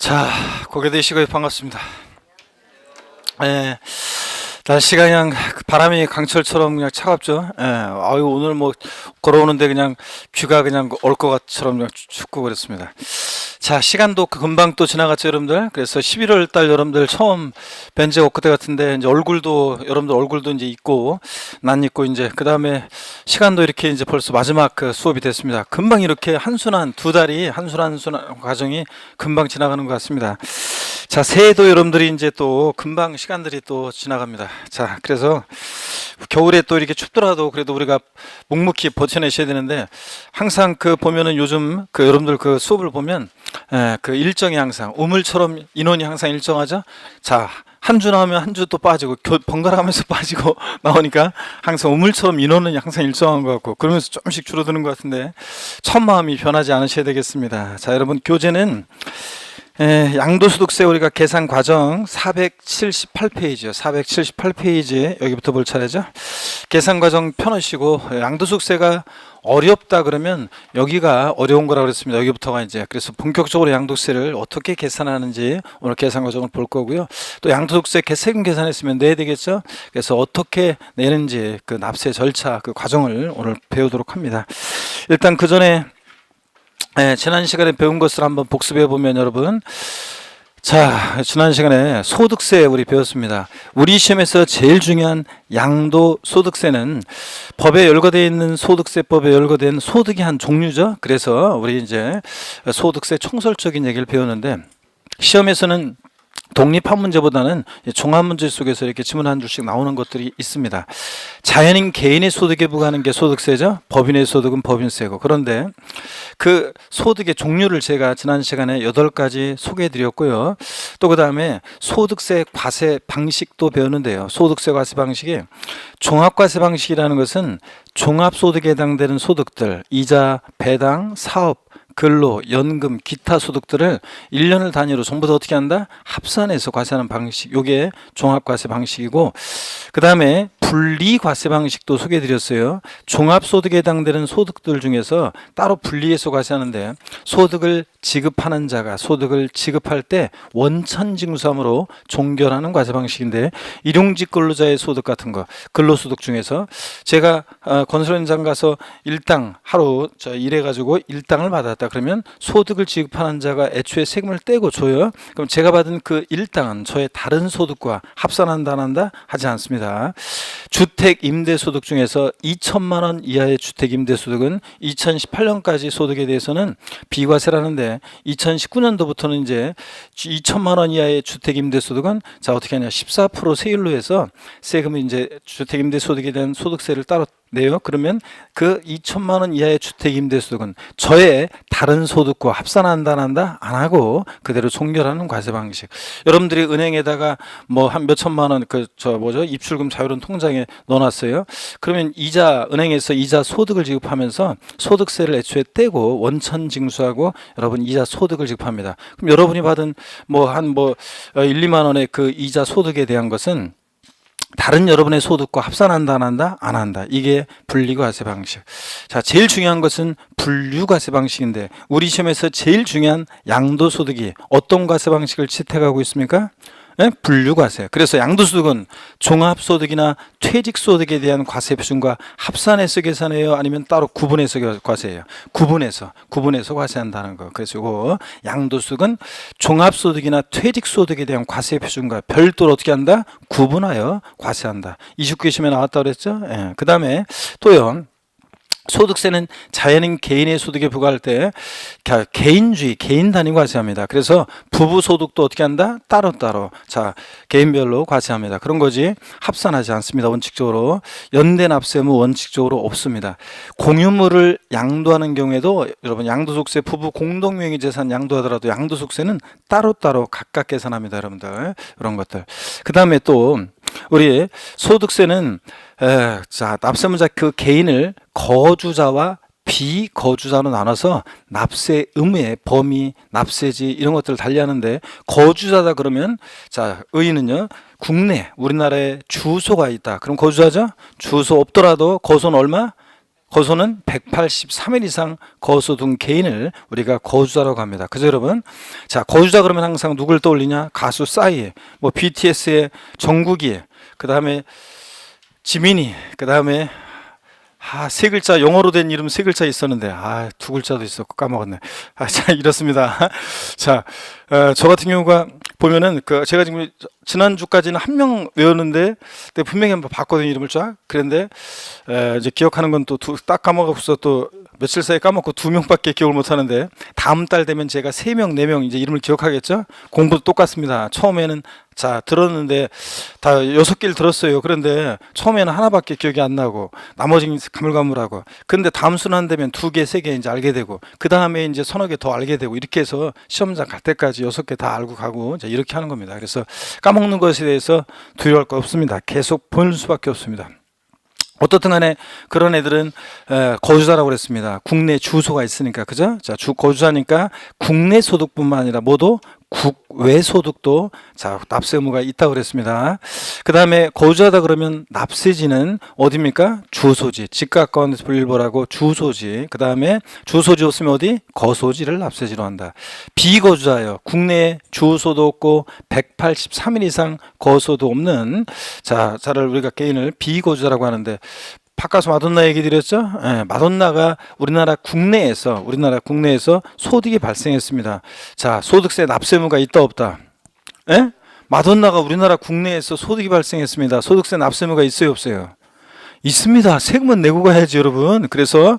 자, 고개 드시고 반갑습니다. 예, 날씨가 그냥 바람이 강철처럼 그냥 차갑죠. 예, 아유, 오늘 뭐 걸어오는데 그냥 귀가 그냥 얼 것 같처럼 그냥 춥고 그랬습니다. 자, 시간도 금방 또 지나갔죠, 여러분들. 그래서 11월 달 여러분들 처음 뵌 지 엊그제 같은데, 이제 여러분들 얼굴도 이제 있고, 난 있고, 이제, 그 다음에 시간도 이렇게 이제 벌써 마지막 그 수업이 됐습니다. 금방 이렇게 두 달이 한순한 과정이 금방 지나가는 것 같습니다. 자, 새해도 여러분들이 이제 또 금방 시간들이 또 지나갑니다. 자, 그래서 겨울에 또 이렇게 춥더라도 그래도 우리가 묵묵히 버텨내셔야 되는데, 항상 그 보면은 요즘 그 여러분들 그 수업을 보면 그 일정이 항상 우물처럼 인원이 항상 일정하죠. 자, 한 주 나오면 한 주 또 빠지고 번갈아가면서 빠지고 나오니까 항상 우물처럼 인원은 항상 일정한 것 같고, 그러면서 조금씩 줄어드는 것 같은데 첫 마음이 변하지 않으셔야 되겠습니다. 자, 여러분, 교재는 양도소득세 우리가 계산 과정 478페이지요. 478페이지에 여기부터 볼 차례죠. 계산 과정 펴놓으시고, 양도소득세가 어렵다 그러면 여기가 어려운 거라고 그랬습니다. 여기부터가 이제, 그래서 본격적으로 양도세를 어떻게 계산하는지 오늘 계산 과정을 볼 거고요. 또 양도소득세 세금 계산했으면 내야 되겠죠. 그래서 어떻게 내는지 그 납세 절차 그 과정을 오늘 배우도록 합니다. 일단 그 전에 지난 시간에 배운 것을 한번 복습해 보면, 여러분, 자, 지난 시간에 소득세 우리 배웠습니다. 우리 시험에서 제일 중요한 양도소득세는 법에 열거되어 있는 소득세법에 열거된 소득의 한 종류죠. 그래서 우리 이제 소득세 총설적인 얘기를 배웠는데, 시험에서는 독립한 문제보다는 종합 문제 속에서 이렇게 지문 한 줄씩 나오는 것들이 있습니다. 자연인 개인의 소득에 부과하는 게 소득세죠. 법인의 소득은 법인세고. 그런데 그 소득의 종류를 제가 지난 시간에 8가지 소개해 드렸고요. 또 그 다음에 소득세 과세 방식도 배웠는데요. 소득세 과세 방식이 종합과세 방식이라는 것은 종합소득에 해당되는 소득들, 이자, 배당, 사업, 근로, 연금, 기타 소득들을 1년을 단위로 전부 다 어떻게 한다? 합산해서 과세하는 방식, 이게 종합과세 방식이고, 그 다음에 분리과세 방식도 소개해드렸어요. 종합소득에 해당되는 소득들 중에서 따로 분리해서 과세하는데, 소득을 지급하는 자가 소득을 지급할 때 원천징수함으로 종결하는 과세 방식인데, 일용직 근로자의 소득 같은 거, 근로소득 중에서 제가 건설 현장 가서 일당 하루 일해가지고 일당을 받았다 그러면 소득을 지급하는 자가 애초에 세금을 떼고 줘요. 그럼 제가 받은 그 일당은 저의 다른 소득과 합산한다 안 한다? 하지 않습니다. 주택 임대소득 중에서 2천만 원 이하의 주택 임대소득은 2018년까지 소득에 대해서는 비과세라는데, 2019년도부터는 이제 2천만 원 이하의 주택 임대소득은 자 어떻게 하냐, 14% 세율로 해서 세금을 이제 주택 임대소득에 대한 소득세를 따로 내요. 그러면 그 2천만 원 이하의 주택 임대소득은 저의 다른 소득과 합산한다 안 한다? 안 하고 그대로 종결하는 과세 방식. 여러분들이 은행에다가 뭐 한 몇천만 원 입출금 자유로운 통장에 넣어놨어요. 그러면 은행에서 이자 소득을 지급하면서 소득세를 애초에 떼고 원천 징수하고 여러분 이자 소득을 지급합니다. 그럼 여러분이 받은 1, 2만 원의 그 이자 소득에 대한 것은 다른 여러분의 소득과 합산한다 안 한다? 안 한다. 이게 분리과세 방식. 자, 제일 중요한 것은 분류과세 방식인데, 우리 시험에서 제일 중요한 양도소득이 어떤 과세 방식을 채택하고 있습니까? 분류과세. 그래서 양도소득은 종합소득이나 퇴직소득에 대한 과세 표준과 합산해서 계산해요? 아니면 따로 구분해서 과세해요? 구분해서 과세한다는 거. 그래서 이거 양도소득은 종합소득이나 퇴직소득에 대한 과세 표준과 별도로 어떻게 한다? 구분하여 과세한다. 29회 시험에 나왔다고 그랬죠? 그 다음에 또요. 소득세는 자연인 개인의 소득에 부과할 때 개인주의, 개인 단위 과세합니다. 그래서 부부 소득도 어떻게 한다? 따로따로. 자, 개인별로 과세합니다. 그런 거지 합산하지 않습니다. 원칙적으로. 연대 납세무 원칙적으로 없습니다. 공유물을 양도하는 경우에도 여러분 양도소득세 부부 공동명의 재산 양도하더라도 양도소득세는 따로따로 각각 계산합니다. 여러분들. 이런 것들. 그 다음에 또 우리 소득세는 납세문자 그 개인을 거주자와 비거주자로 나눠서 납세 의무의 범위, 납세지 이런 것들을 달리하는데, 거주자다 그러면 자 의의는요, 국내 우리나라에 주소가 있다. 그럼 거주자죠. 주소 없더라도 거소는 얼마? 거소는 183일 이상 거소 둔 개인을 우리가 거주자라고 합니다. 그죠 여러분? 자, 거주자 그러면 항상 누굴 떠올리냐? 가수 싸이, 뭐 BTS의 정국이, 그 다음에 지민이, 그 다음에 세 글자, 영어로 된 이름 세 글자 있었는데, 두 글자도 있었고 까먹었네. 자, 이렇습니다. 자, 저 같은 경우가 보면은, 제가 지금 지난주까지는 한 명 외웠는데, 근데 분명히 한번 봤거든요, 이름을 쫙. 그런데, 이제 기억하는 건 또 딱 까먹어서 또 며칠 사이에 까먹고 2명밖에 기억을 못 하는데, 다음 달 되면 제가 3명, 4명 이제 이름을 기억하겠죠? 공부도 똑같습니다. 처음에는 자, 들었는데 다 6개를 들었어요. 그런데 처음에는 하나밖에 기억이 안 나고 나머지는 가물가물하고. 근데 다음 순환 되면 2개, 3개 이제 알게 되고 그 다음에 이제 서너 개 더 알게 되고 이렇게 해서 시험장 갈 때까지 6개 다 알고 가고 이제 이렇게 하는 겁니다. 그래서 까먹는 것에 대해서 두려워할 거 없습니다. 계속 볼 수밖에 없습니다. 어떻든 간에 그런 애들은 거주자라고 그랬습니다. 국내 주소가 있으니까, 그죠? 자, 거주자니까 국내 소득뿐만 아니라 모두 국외 소득도 자, 납세 의무가 있다고 그랬습니다. 그 다음에 거주하다 그러면 납세지는 어디입니까? 주소지. 집과 가까운 데서 분리보라고 주소지. 그 다음에 주소지 없으면 어디? 거소지를 납세지로 한다. 비거주자예요. 국내에 주소도 없고 183일 이상 거소도 없는 자를 우리가 개인을 비거주자라고 하는데, 바꿔서 마돈나 얘기 드렸죠? 마돈나가 우리나라 국내에서 소득이 발생했습니다. 자, 소득세 납세 의무가 있다 없다? 마돈나가 우리나라 국내에서 소득이 발생했습니다. 소득세 납세 의무가 있어요 없어요? 있습니다. 세금은 내고 가야지 여러분. 그래서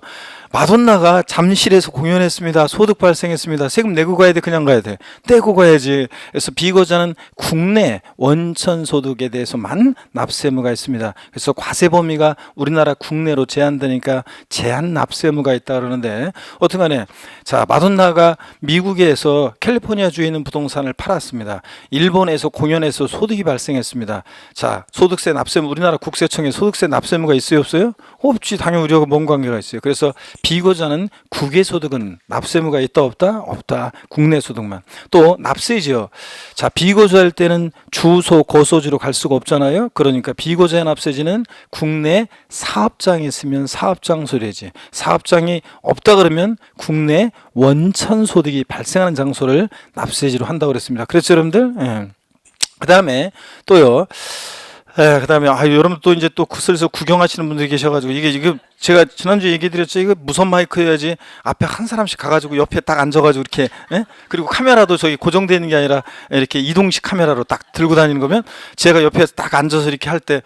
마돈나가 잠실에서 공연했습니다. 소득 발생했습니다. 세금 내고 가야 돼? 그냥 가야 돼? 떼고 가야지. 그래서 비거주자는 국내 원천 소득에 대해서만 납세 의무가 있습니다. 그래서 과세 범위가 우리나라 국내로 제한되니까 제한 납세 의무가 있다 그러는데, 어떤 간에 자, 마돈나가 미국에서 캘리포니아주에 있는 부동산을 팔았습니다. 일본에서 공연해서 소득이 발생했습니다. 자, 소득세 납세 의무, 우리나라 국세청에 소득세 납세 의무가 있어요 없어요? 없지. 당연히 우리하고 뭔 관계가 있어요. 그래서 비거주자는 국외 소득은 납세 의무가 있다 없다? 없다. 국내 소득만. 또 납세지요. 자, 비거주할 때는 주소, 거소지로 갈 수가 없잖아요. 그러니까 비거주의 납세지는 국내 사업장이 있으면 사업장 소리지. 사업장이 없다 그러면 국내 원천 소득이 발생하는 장소를 납세지로 한다고 그랬습니다. 그렇죠 여러분들? 그 다음에 또요. 그 다음에 여러분 또 이제 또 슬슬 구경하시는 분들이 계셔가지고 이게 제가 지난주에 얘기 드렸죠. 이거 무선 마이크여야지 앞에 한 사람씩 가가지고 옆에 딱 앉아가지고 이렇게, 그리고 카메라도 저기 고정되어 있는 게 아니라 이렇게 이동식 카메라로 딱 들고 다니는 거면, 제가 옆에 딱 앉아서 이렇게 할 때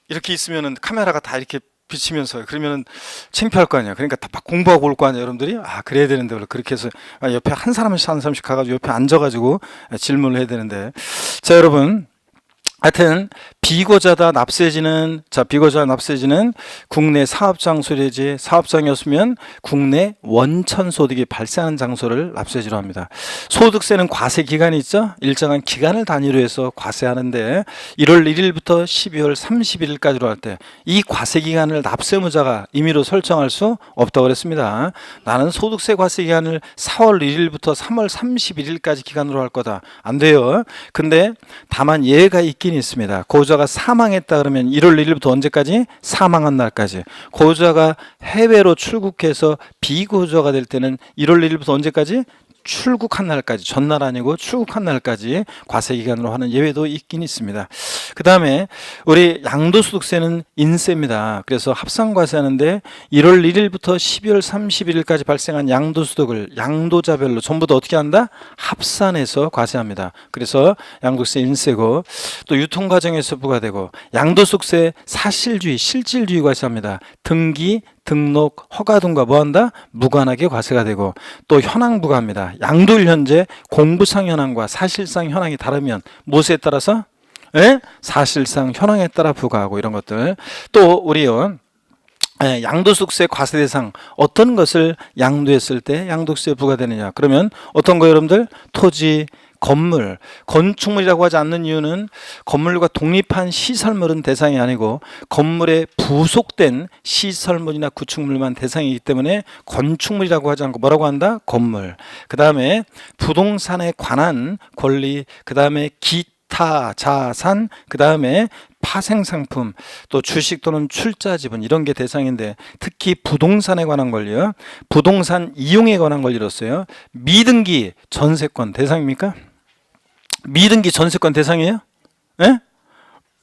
이렇게 있으면은 카메라가 다 이렇게 비치면서 그러면은 창피할 거 아니야. 그러니까 다 막 공부하고 올 거 아니야 여러분들이. 그래야 되는데 원래 그렇게 해서 옆에 한 사람씩 가가지고 옆에 앉아가지고 질문을 해야 되는데, 자 여러분, 하여튼 비거주하다 납세지는, 자, 비거주하다 납세지는 국내 사업장 소리지. 사업장이었으면 국내 원천 소득이 발생하는 장소를 납세지로 합니다. 소득세는 과세 기간이 있죠. 일정한 기간을 단위로 해서 과세하는데 1월 1일부터 12월 31일까지로 할 때 이 과세 기간을 납세 의무자가 임의로 설정할 수 없다고 그랬습니다. 나는 소득세 과세 기간을 4월 1일부터 3월 31일까지 기간으로 할 거다. 안 돼요. 근데 다만 예외가 있긴 있습니다. 거주자가 사망했다 그러면 1월 1일부터 언제까지? 사망한 날까지. 거주자가 해외로 출국해서 비거주자가 될 때는 1월 1일부터 언제까지? 출국한 날까지. 전날 아니고 출국한 날까지 과세기간으로 하는 예외도 있긴 있습니다. 그 다음에 우리 양도소득세는 인세입니다. 그래서 합산과세하는데 1월 1일부터 12월 31일까지 발생한 양도소득을 양도자별로 전부 다 어떻게 한다? 합산해서 과세합니다. 그래서 양도세 인세고, 또 유통과정에서 부과되고, 양도소득세 사실주의, 실질주의 과세합니다. 등기, 등록, 허가 등과 뭐한다? 무관하게 과세가 되고, 또 현황 부과합니다. 양도일 현재 공부상 현황과 사실상 현황이 다르면 무엇에 따라서? 사실상 현황에 따라 부과하고, 이런 것들. 또 우리요, 양도소득세 과세 대상 어떤 것을 양도했을 때 양도세 부과되느냐? 그러면 어떤 거 여러분들? 토지, 건물, 건축물이라고 하지 않는 이유는 건물과 독립한 시설물은 대상이 아니고 건물에 부속된 시설물이나 구축물만 대상이기 때문에 건축물이라고 하지 않고 뭐라고 한다? 건물. 그 다음에 부동산에 관한 권리, 그 다음에 기타 자산, 그 다음에 파생상품, 또 주식 또는 출자지분 이런 게 대상인데 특히 부동산에 관한 권리요. 부동산 이용에 관한 권리로서요. 미등기 전세권 대상입니까? 미등기 전세권 대상이에요? 예?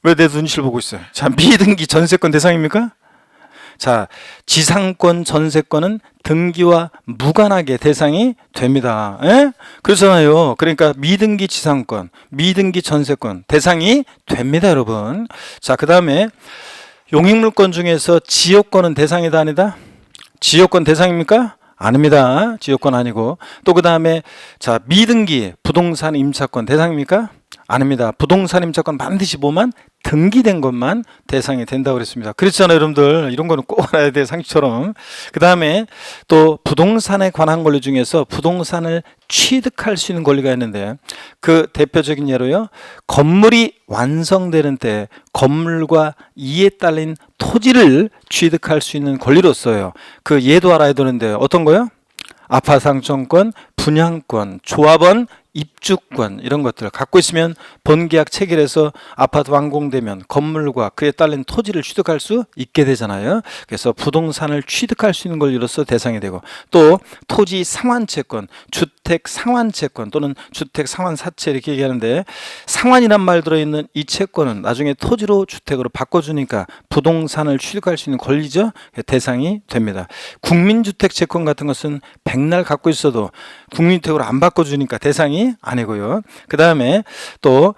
왜 내 눈치를 보고 있어요? 자, 미등기 전세권 대상입니까? 자, 지상권, 전세권은 등기와 무관하게 대상이 됩니다. 예? 그렇잖아요. 그러니까 미등기 지상권, 미등기 전세권 대상이 됩니다, 여러분. 자, 그 다음에 용익물권 중에서 지역권은 대상이다, 아니다? 지역권 대상입니까? 아닙니다. 지역권 아니고. 또 그 다음에 자, 미등기 부동산 임차권 대상입니까? 아닙니다. 부동산 임차권 반드시 뭐만 등기된 것만 대상이 된다고 그랬습니다. 그렇잖아요, 여러분들. 이런 거는 꼭 알아야 돼요, 상식처럼. 그 다음에 또 부동산에 관한 권리 중에서 부동산을 취득할 수 있는 권리가 있는데 그 대표적인 예로요. 건물이 완성되는 때 건물과 이에 딸린 토지를 취득할 수 있는 권리로서요. 그 예도 알아야 되는데 어떤 거요? 아파트 상권권, 분양권, 조합원 입주권 이런 것들을 갖고 있으면 본계약 체결해서 아파트 완공되면 건물과 그에 따른 토지를 취득할 수 있게 되잖아요. 그래서 부동산을 취득할 수 있는 권리로서 대상이 되고 또 토지 상환채권, 주택 상환채권 또는 주택 상환사채 이렇게 얘기하는데 상환이란 말 들어있는 이 채권은 나중에 토지로 주택으로 바꿔주니까 부동산을 취득할 수 있는 권리죠. 대상이 됩니다. 국민주택채권 같은 것은 백날 갖고 있어도 국민주택으로 안 바꿔주니까 대상이 아니고요. 그 다음에 또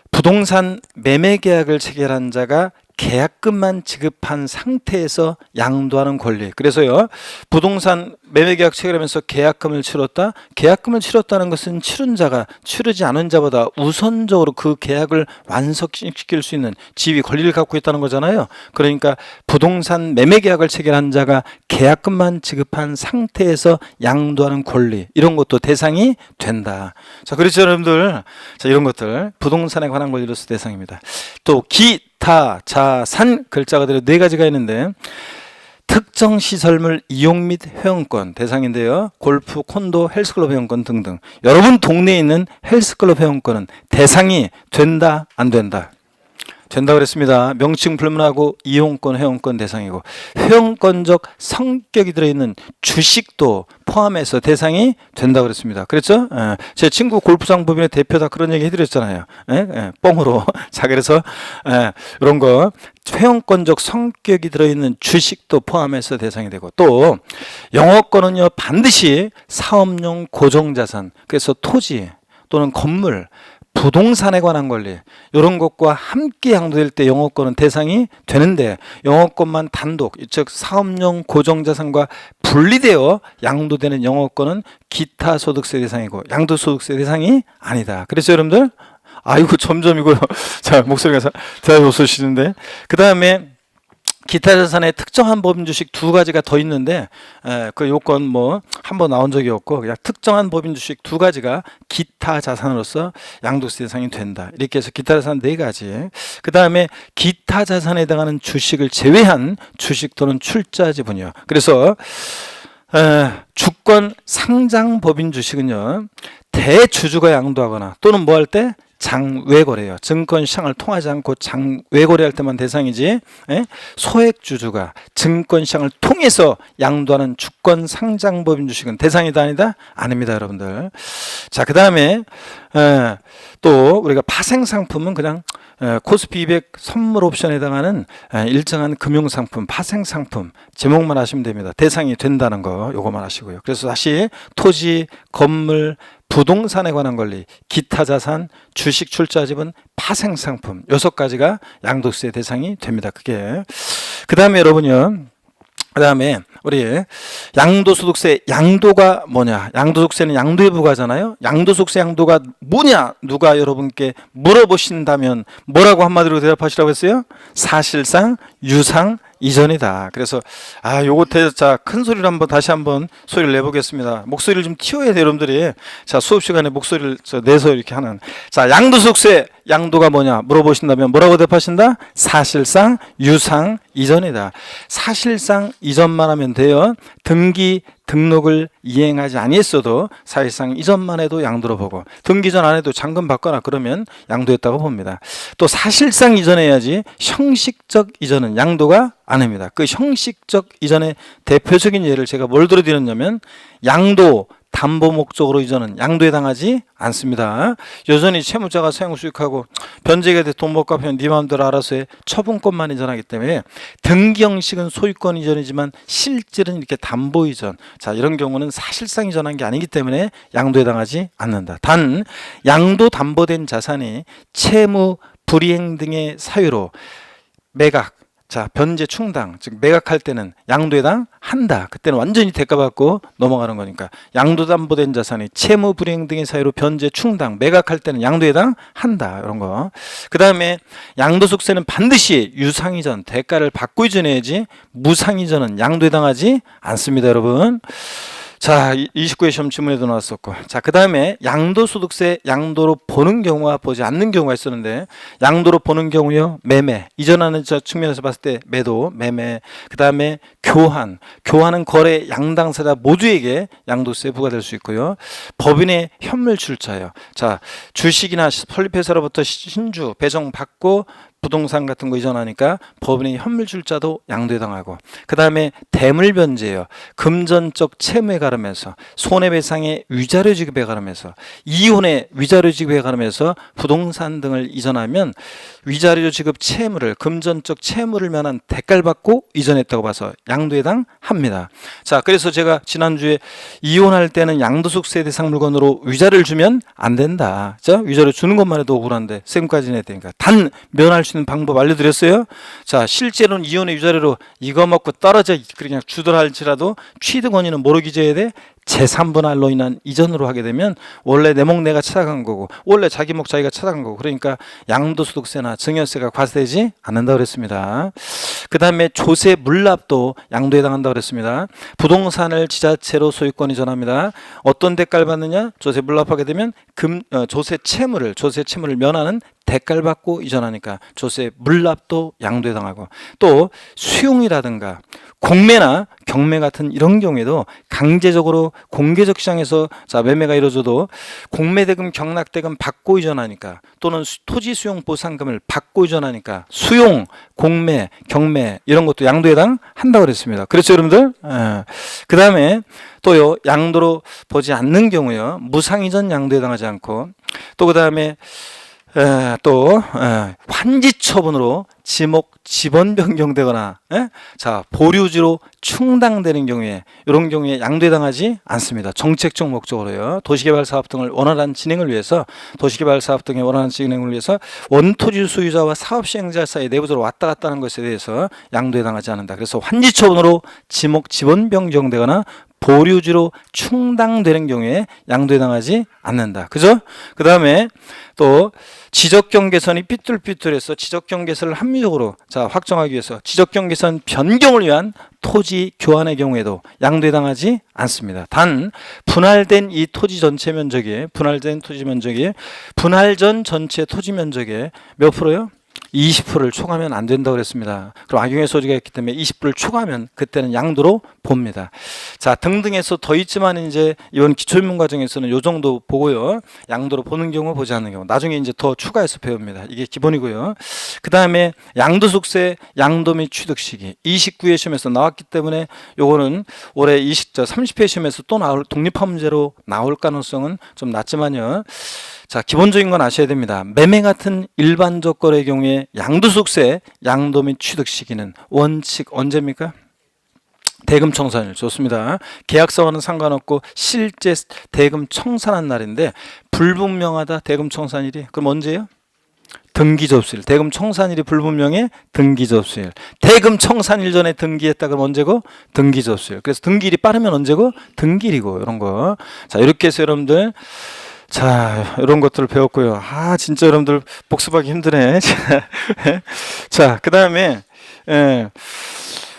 부동산 매매 계약을 체결한 자가 계약금만 지급한 상태에서 양도하는 권리. 그래서요, 부동산 매매 계약 체결하면서 계약금을 치렀다. 계약금을 치렀다는 것은 치른 자가 치르지 않은 자보다 우선적으로 그 계약을 완성시킬 수 있는 지위 권리를 갖고 있다는 거잖아요. 그러니까 부동산 매매 계약을 체결한 자가 계약금만 지급한 상태에서 양도하는 권리, 이런 것도 대상이 된다. 자, 그렇죠, 여러분들. 자, 이런 것들 부동산에 관한 권리로서 대상입니다. 또 기타 자산 글자 그대로 네 가지가 있는데 특정 시설물 이용 및 회원권 대상인데요. 골프, 콘도, 헬스클럽 회원권 등등. 여러분 동네에 있는 헬스클럽 회원권은 대상이 된다, 안 된다? 된다고 그랬습니다. 명칭 불문하고 이용권, 회원권 대상이고 회원권적 성격이 들어있는 주식도 포함해서 대상이 된다고 그랬습니다. 그렇죠? 제 친구 골프장 법인의 대표다 그런 얘기 해드렸잖아요. 뻥으로. 자, 그래서 이런 거 회원권적 성격이 들어있는 주식도 포함해서 대상이 되고 또 영업권은요 반드시 사업용 고정자산, 그래서 토지 또는 건물, 부동산에 관한 권리 이런 것과 함께 양도될 때 영업권은 대상이 되는데 영업권만 단독, 즉 사업용 고정자산과 분리되어 양도되는 영업권은 기타 소득세 대상이고 양도소득세 대상이 아니다. 그래서 여러분들 아이고 점점 이거 자 목소리가 잘 없으시는데 그 다음에 기타 자산의 특정한 법인 주식 두 가지가 더 있는데 그 요건 뭐 한 번 나온 적이 없고 그냥 특정한 법인 주식 두 가지가 기타 자산으로서 양도세 대상이 된다. 이렇게 해서 기타 자산 네 가지. 그 다음에 기타 자산에 해당하는 주식을 제외한 주식 또는 출자 지분이요. 그래서 주권 상장 법인 주식은요 대주주가 양도하거나 또는 뭐 할 때 장외거래요. 증권시장을 통하지 않고 장외거래할 때만 대상이지 소액주주가 증권시장을 통해서 양도하는 주권 상장법인 주식은 대상이다, 아니다? 아닙니다, 여러분들. 자, 그 다음에 또 우리가 파생상품은 그냥 코스피 200 선물 옵션에 해당하는 일정한 금융상품, 파생상품 제목만 하시면 됩니다. 대상이 된다는 거 요거만 하시고요. 그래서 다시 토지, 건물, 부동산에 관한 권리, 기타 자산, 주식 출자 지분, 파생상품 6가지가 양도세 대상이 됩니다. 그게 그 다음에 여러분요. 그 다음에 우리 양도소득세 양도가 뭐냐? 양도소득세는 양도에 부과하잖아요. 양도소득세 양도가 뭐냐? 누가 여러분께 물어보신다면 뭐라고 한마디로 대답하시라고 했어요? 사실상 유상 이전이다. 그래서 요거 자 큰 소리로 한번 다시 한번 소리를 내보겠습니다. 목소리를 좀 틔워야 돼요, 여러분들이. 자, 수업 시간에 목소리를 내서 이렇게 하는. 자, 양도소득세 양도가 뭐냐 물어보신다면 뭐라고 대답하신다? 사실상 유상 이전이다. 사실상 이전만 하면 돼요. 등기 등록을 이행하지 아니했어도 사실상 이전만 해도 양도로 보고, 등기 전 안 해도 잔금 받거나 그러면 양도했다고 봅니다. 또 사실상 이전해야지 형식적 이전은 양도가 아닙니다. 그 형식적 이전의 대표적인 예를 제가 뭘 들어드렸냐면, 양도 담보 목적으로 이전은 양도에 해당하지 않습니다. 여전히 채무자가 세무 수익하고 변제가 돼 돈 못 갚으면 네 마음대로 알아서 해, 처분권만 이전하기 때문에 등기 형식은 소유권 이전이지만 실질은 이렇게 담보 이전, 자 이런 경우는 사실상 이전한 게 아니기 때문에 양도에 해당하지 않는다. 단 양도 담보된 자산이 채무 불이행 등의 사유로 매각, 자 변제 충당, 즉 매각할 때는 양도에 해당한다. 그때는 완전히 대가받고 넘어가는 거니까 양도 담보된 자산이 채무 불이행 등의 사유로 변제 충당, 매각할 때는 양도에 해당한다. 이런 거. 그 다음에 양도속세는 반드시 유상이전, 대가를 받고 이전해야지 무상이전은 양도에 해당하지 않습니다, 여러분. 자, 29회 시험 지문에도 나왔었고, 자 그 다음에 양도소득세 양도로 보는 경우와 보지 않는 경우가 있었는데, 양도로 보는 경우요 매매, 이전하는 저 측면에서 봤을 때 매도, 매매, 그 다음에 교환은 거래 양당사자 모두에게 양도세 부과될 수 있고요. 법인의 현물 출자요, 자 주식이나 설립회사로부터 신주 배정 받고 부동산 같은 거 이전하니까 법인의 현물 출자도 양도에 해당하고, 그 다음에 대물 변제예요. 금전적 채무에 가르면서, 손해배상의 위자료 지급에 가르면서, 이혼의 위자료 지급에 가르면서 부동산 등을 이전하면 위자료 지급 채무를, 금전적 채무를 면한 대가를 받고 이전했다고 봐서 양도에 해당합니다. 자, 그래서 제가 지난주에 이혼할 때는 양도속세 대상 물건으로 위자료를 주면 안 된다. 자, 위자료 주는 것만 해도 억울한데 세금까지 내야 되니까. 단 면할 수 있는 방법 알려드렸어요. 자, 실제로는 이혼의 위자료로 이거 먹고 떨어져 그냥 주더라 할지라도 취득 원인은 뭐로 기재해야 돼? 제3분할로 인한 이전으로 하게 되면 원래 내 목 내가 찾아간 거고, 원래 자기 목 자기가 찾아간 거고, 그러니까 양도소득세나 증여세가 과세되지 않는다고 그랬습니다. 그 다음에 조세 물납도 양도에 해당한다고 그랬습니다. 부동산을 지자체로 소유권 이전합니다. 어떤 대가를 받느냐? 조세 물납하게 되면 조세 채무를 면하는 대가를 받고 이전하니까 조세 물납도 양도에 해당하고, 또 수용이라든가 공매나 경매 같은 이런 경우에도 강제적으로 공개적 시장에서 자 매매가 이루어져도 공매대금 경락대금 받고 이전하니까, 또는 토지 수용 보상금을 받고 이전하니까 수용, 공매, 경매 이런 것도 양도에 해당한다고 그랬습니다. 그렇죠 여러분들? 그 다음에 또요 양도로 보지 않는 경우요 무상이전 양도에 해당하지 않고, 또 그 다음에 환지 처분으로 지목 지번 변경되거나 자 보류지로 충당되는 경우에, 이런 경우에 양도에 해당하지 않습니다. 정책적 목적으로요. 도시개발 사업 등을 원활한 진행을 위해서, 도시개발 사업 등의 원활한 진행을 위해서 원토지 소유자와 사업 시행자 사이 내부적으로 왔다 갔다 하는 것에 대해서 양도에 해당하지 않는다. 그래서 환지 처분으로 지목 지번 변경되거나 보류지로 충당되는 경우에 양도에 해당하지 않는다. 그죠? 그 다음에 또 지적경계선이 삐뚤삐뚤해서 지적경계선을 합리적으로 자 확정하기 위해서 지적경계선 변경을 위한 토지 교환의 경우에도 양도에 해당하지 않습니다. 단 분할된 이 토지 전체 면적이, 분할된 토지 면적이 분할 전 전체 토지 면적의 몇 프로요? 20%를 초과하면 안 된다고 그랬습니다. 그럼 악용의 소지가 있기 때문에 20%를 초과하면 그때는 양도로 봅니다. 자, 등등해서 더 있지만 이제 이번 기초입문 과정에서는 요 정도 보고요. 양도로 보는 경우, 보지 않는 경우. 나중에 이제 더 추가해서 배웁니다. 이게 기본이고요. 그 다음에 양도속세, 양도 및 취득 시기. 29회 시험에서 나왔기 때문에 요거는 올해 30회 시험에서 또 나올, 독립화 문제로 나올 가능성은 좀 낮지만요. 자, 기본적인 건 아셔야 됩니다. 매매 같은 일반적 거래의 경우에 양도속세, 양도 및 취득 시기는 원칙 언제입니까? 대금 청산일. 좋습니다. 계약서와는 상관없고 실제 대금 청산한 날인데 불분명하다 대금 청산일이. 그럼 언제예요? 등기 접수일. 대금 청산일이 불분명해 등기 접수일. 대금 청산일 전에 등기했다 그럼 언제고? 등기 접수일. 그래서 등기일이 빠르면 언제고? 등기일이고, 이런 거. 자, 이렇게 해서 여러분들 자, 이런 것들을 배웠고요. 아, 진짜 여러분들 복습하기 힘드네. 자, 그 다음에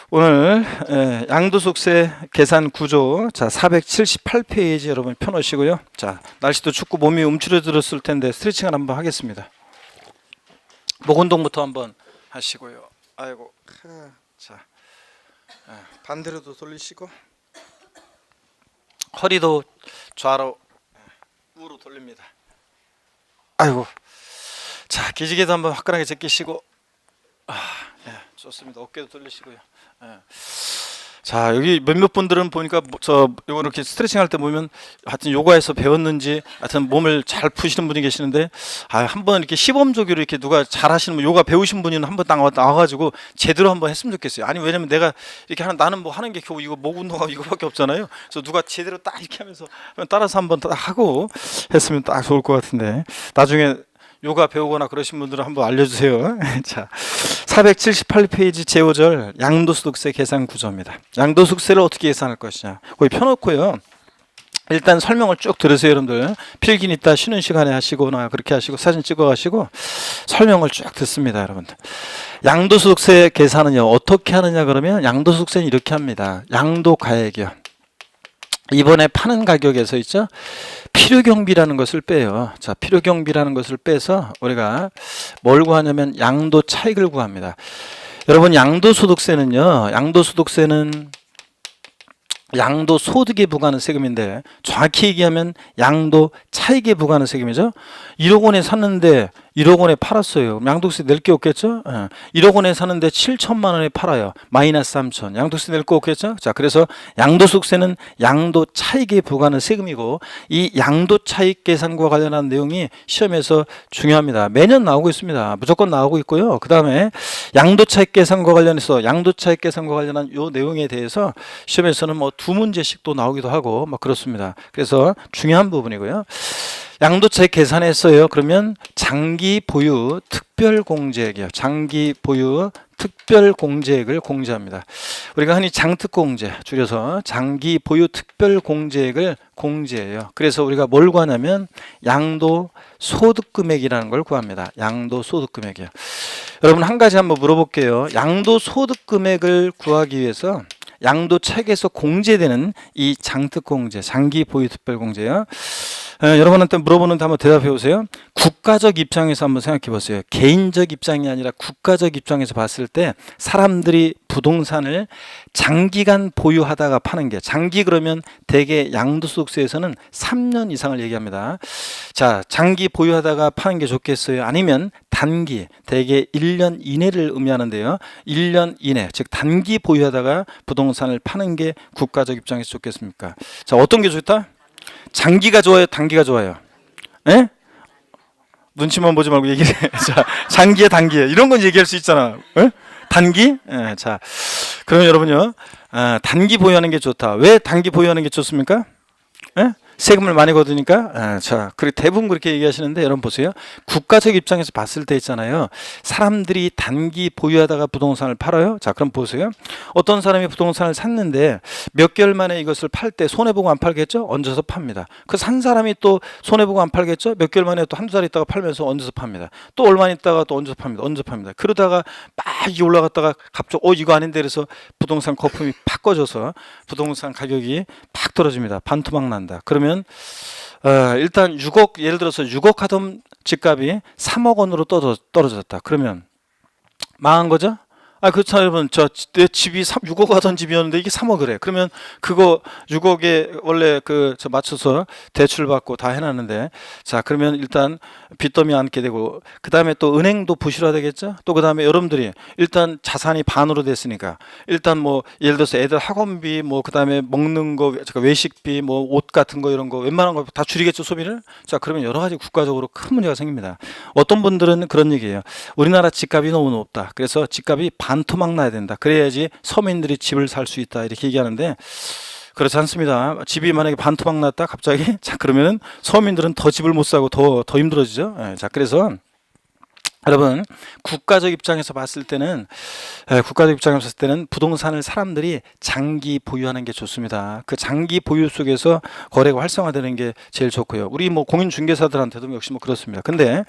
오늘 양도속세 계산 구조, 자 478페이지 여러분 펴놓으시고요. 자, 날씨도 춥고 몸이 움츠러들었을 텐데 스트레칭을 한번 하겠습니다. 목 운동부터 한번 하시고요. 아이고, 자, 반대로도 돌리시고 허리도 좌로 우로 돌립니다. 아이고, 자, 기지개도 한번 화끈하게 제끼시고, 좋습니다. 어깨도 돌리시고요. 자, 여기 몇몇 분들은 보니까 저 요거 이렇게 스트레칭 할 때 보면 하여튼 요가에서 배웠는지 하여튼 몸을 잘 푸시는 분이 계시는데, 한번 이렇게 시범적으로 이렇게 누가 잘 하시는 분, 요가 배우신 분이 한번 나와가지고 제대로 한번 했으면 좋겠어요. 아니, 왜냐면 내가 이렇게 나는 뭐 하는 게 겨우 이거 목 운동하고 이거밖에 없잖아요. 그래서 누가 제대로 딱 이렇게 하면서 따라서 한번 딱 하고 했으면 딱 좋을 것 같은데, 나중에 요가 배우거나 그러신 분들은 한번 알려주세요. 자, 478페이지 제5절 양도소득세 계산 구조입니다. 양도소득세를 어떻게 계산할 것이냐, 거기 펴놓고요. 일단 설명을 쭉 들으세요. 여러분들 필기는 이따 쉬는 시간에 하시거나 그렇게 하시고 사진 찍어 가시고 설명을 쭉 듣습니다. 여러분들, 양도소득세 계산은요 어떻게 하느냐 그러면, 양도소득세는 이렇게 합니다. 양도가액이요, 이번에 파는 가격에서 있죠, 필요경비라는 것을 빼요. 자, 필요경비라는 것을 빼서 우리가 뭘 구하냐면 양도 차익을 구합니다. 여러분, 양도소득세는요, 양도소득세는 양도소득에 부과하는 세금인데, 정확히 얘기하면 양도차익에 부과하는 세금이죠. 1억 원에 샀는데 1억 원에 팔았어요. 양도세 낼 게 없겠죠. 1억 원에 사는데 7천만 원에 팔아요. 마이너스 3천. 양도세 낼 거 없겠죠. 자, 그래서 양도소득세는 양도차익에 부과하는 세금이고, 이 양도차익 계산과 관련한 내용이 시험에서 중요합니다. 매년 나오고 있습니다. 무조건 나오고 있고요. 그 다음에 양도차익 계산과 관련해서 양도차익 계산과 관련한 요 내용에 대해서 시험에서는 뭐 2문제씩 또 나오기도 하고 막 그렇습니다. 그래서 중요한 부분이고요. 양도차익 계산했어요. 그러면 장기 보유 특별 공제액이요. 장기 보유 특별 공제액을 공제합니다. 우리가 흔히 장특공제, 줄여서 장기 보유 특별 공제액을 공제해요. 그래서 우리가 뭘 구하냐면 양도 소득 금액이라는 걸 구합니다. 양도 소득 금액이요. 여러분, 한 가지 한번 물어볼게요. 양도 소득 금액을 구하기 위해서 양도차익에서 공제되는 이 장특공제, 장기 보유 특별 공제요. 여러분한테 물어보는데 한번 대답해 보세요. 국가적 입장에서 한번 생각해 보세요. 개인적 입장이 아니라 국가적 입장에서 봤을 때 사람들이 부동산을 장기간 보유하다가 파는 게, 장기 그러면 대개 양도소득세에서는 3년 이상을 얘기합니다. 자, 장기 보유하다가 파는 게 좋겠어요? 아니면 단기, 대개 1년 이내를 의미하는데요. 1년 이내, 즉 단기 보유하다가 부동산을 파는 게 국가적 입장에서 좋겠습니까? 자, 어떤 게 좋다? 장기가 좋아요? 단기가 좋아요? 예? 눈치만 보지 말고 얘기해. 자, 장기에 단기에 이런 건 얘기할 수 있잖아. 예? 단기? 예, 자, 그러면 여러분요, 단기 보유하는 게 좋다. 왜 단기 보유하는 게 좋습니까? 예? 세금을 많이 거두니까. 자, 그리고 대부분 그렇게 얘기하시는데, 여러분 보세요. 국가적 입장에서 봤을 때 있잖아요. 사람들이 단기 보유하다가 부동산을 팔아요. 자, 그럼 보세요. 어떤 사람이 부동산을 샀는데 몇 개월 만에 이것을 팔 때 손해보고 안 팔겠죠? 얹어서 팝니다. 그 산 사람이 또 손해보고 안 팔겠죠? 몇 개월 만에 또 한두 달 있다가 팔면서 얹어서 팝니다. 또 얼마 있다가 또 얹어서 팝니다. 얹어서 팝니다. 그러다가 막 이게 올라갔다가 갑자기 이거 아닌데 그래서 부동산 거품이 팍 꺼져서 부동산 가격이 팍 떨어집니다. 반토막 난다. 그러면 일단 6억, 예를 들어서 6억 하던 집값이 3억 원으로 떨어졌다. 그러면 망한 거죠? 그렇잖아요. 여러분, 내 집이 6억 하던 집이었는데 이게 3억이래. 그러면 그거 6억에 원래 맞춰서 대출 받고 다 해놨는데, 자, 그러면 일단 빚더미 안게 되고, 그 다음에 또 은행도 부실화되겠죠? 또 그 다음에 여러분들이 일단 자산이 반으로 됐으니까, 일단 뭐 예를 들어서 애들 학원비, 뭐 그 다음에 먹는 거, 외식비, 뭐 옷 같은 거 이런 거 웬만한 거 다 줄이겠죠, 소비를? 자, 그러면 여러 가지 국가적으로 큰 문제가 생깁니다. 어떤 분들은 그런 얘기예요. 우리나라 집값이 너무 높다. 그래서 집값이 반토막 나야 된다. 그래야지 서민들이 집을 살 수 있다. 이렇게 얘기하는데, 그렇지 않습니다. 집이 만약에 반토막 났다 갑자기, 자, 그러면은 서민들은 더 집을 못 사고 더 힘들어지죠. 자, 그래서 여러분, 국가적 입장에서 봤을 때는 부동산을 사람들이 장기 보유하는 게 좋습니다. 그 장기 보유 속에서 거래가 활성화되는 게 제일 좋고요. 우리 뭐 공인중개사들한테도 역시 뭐 그렇습니다. 근데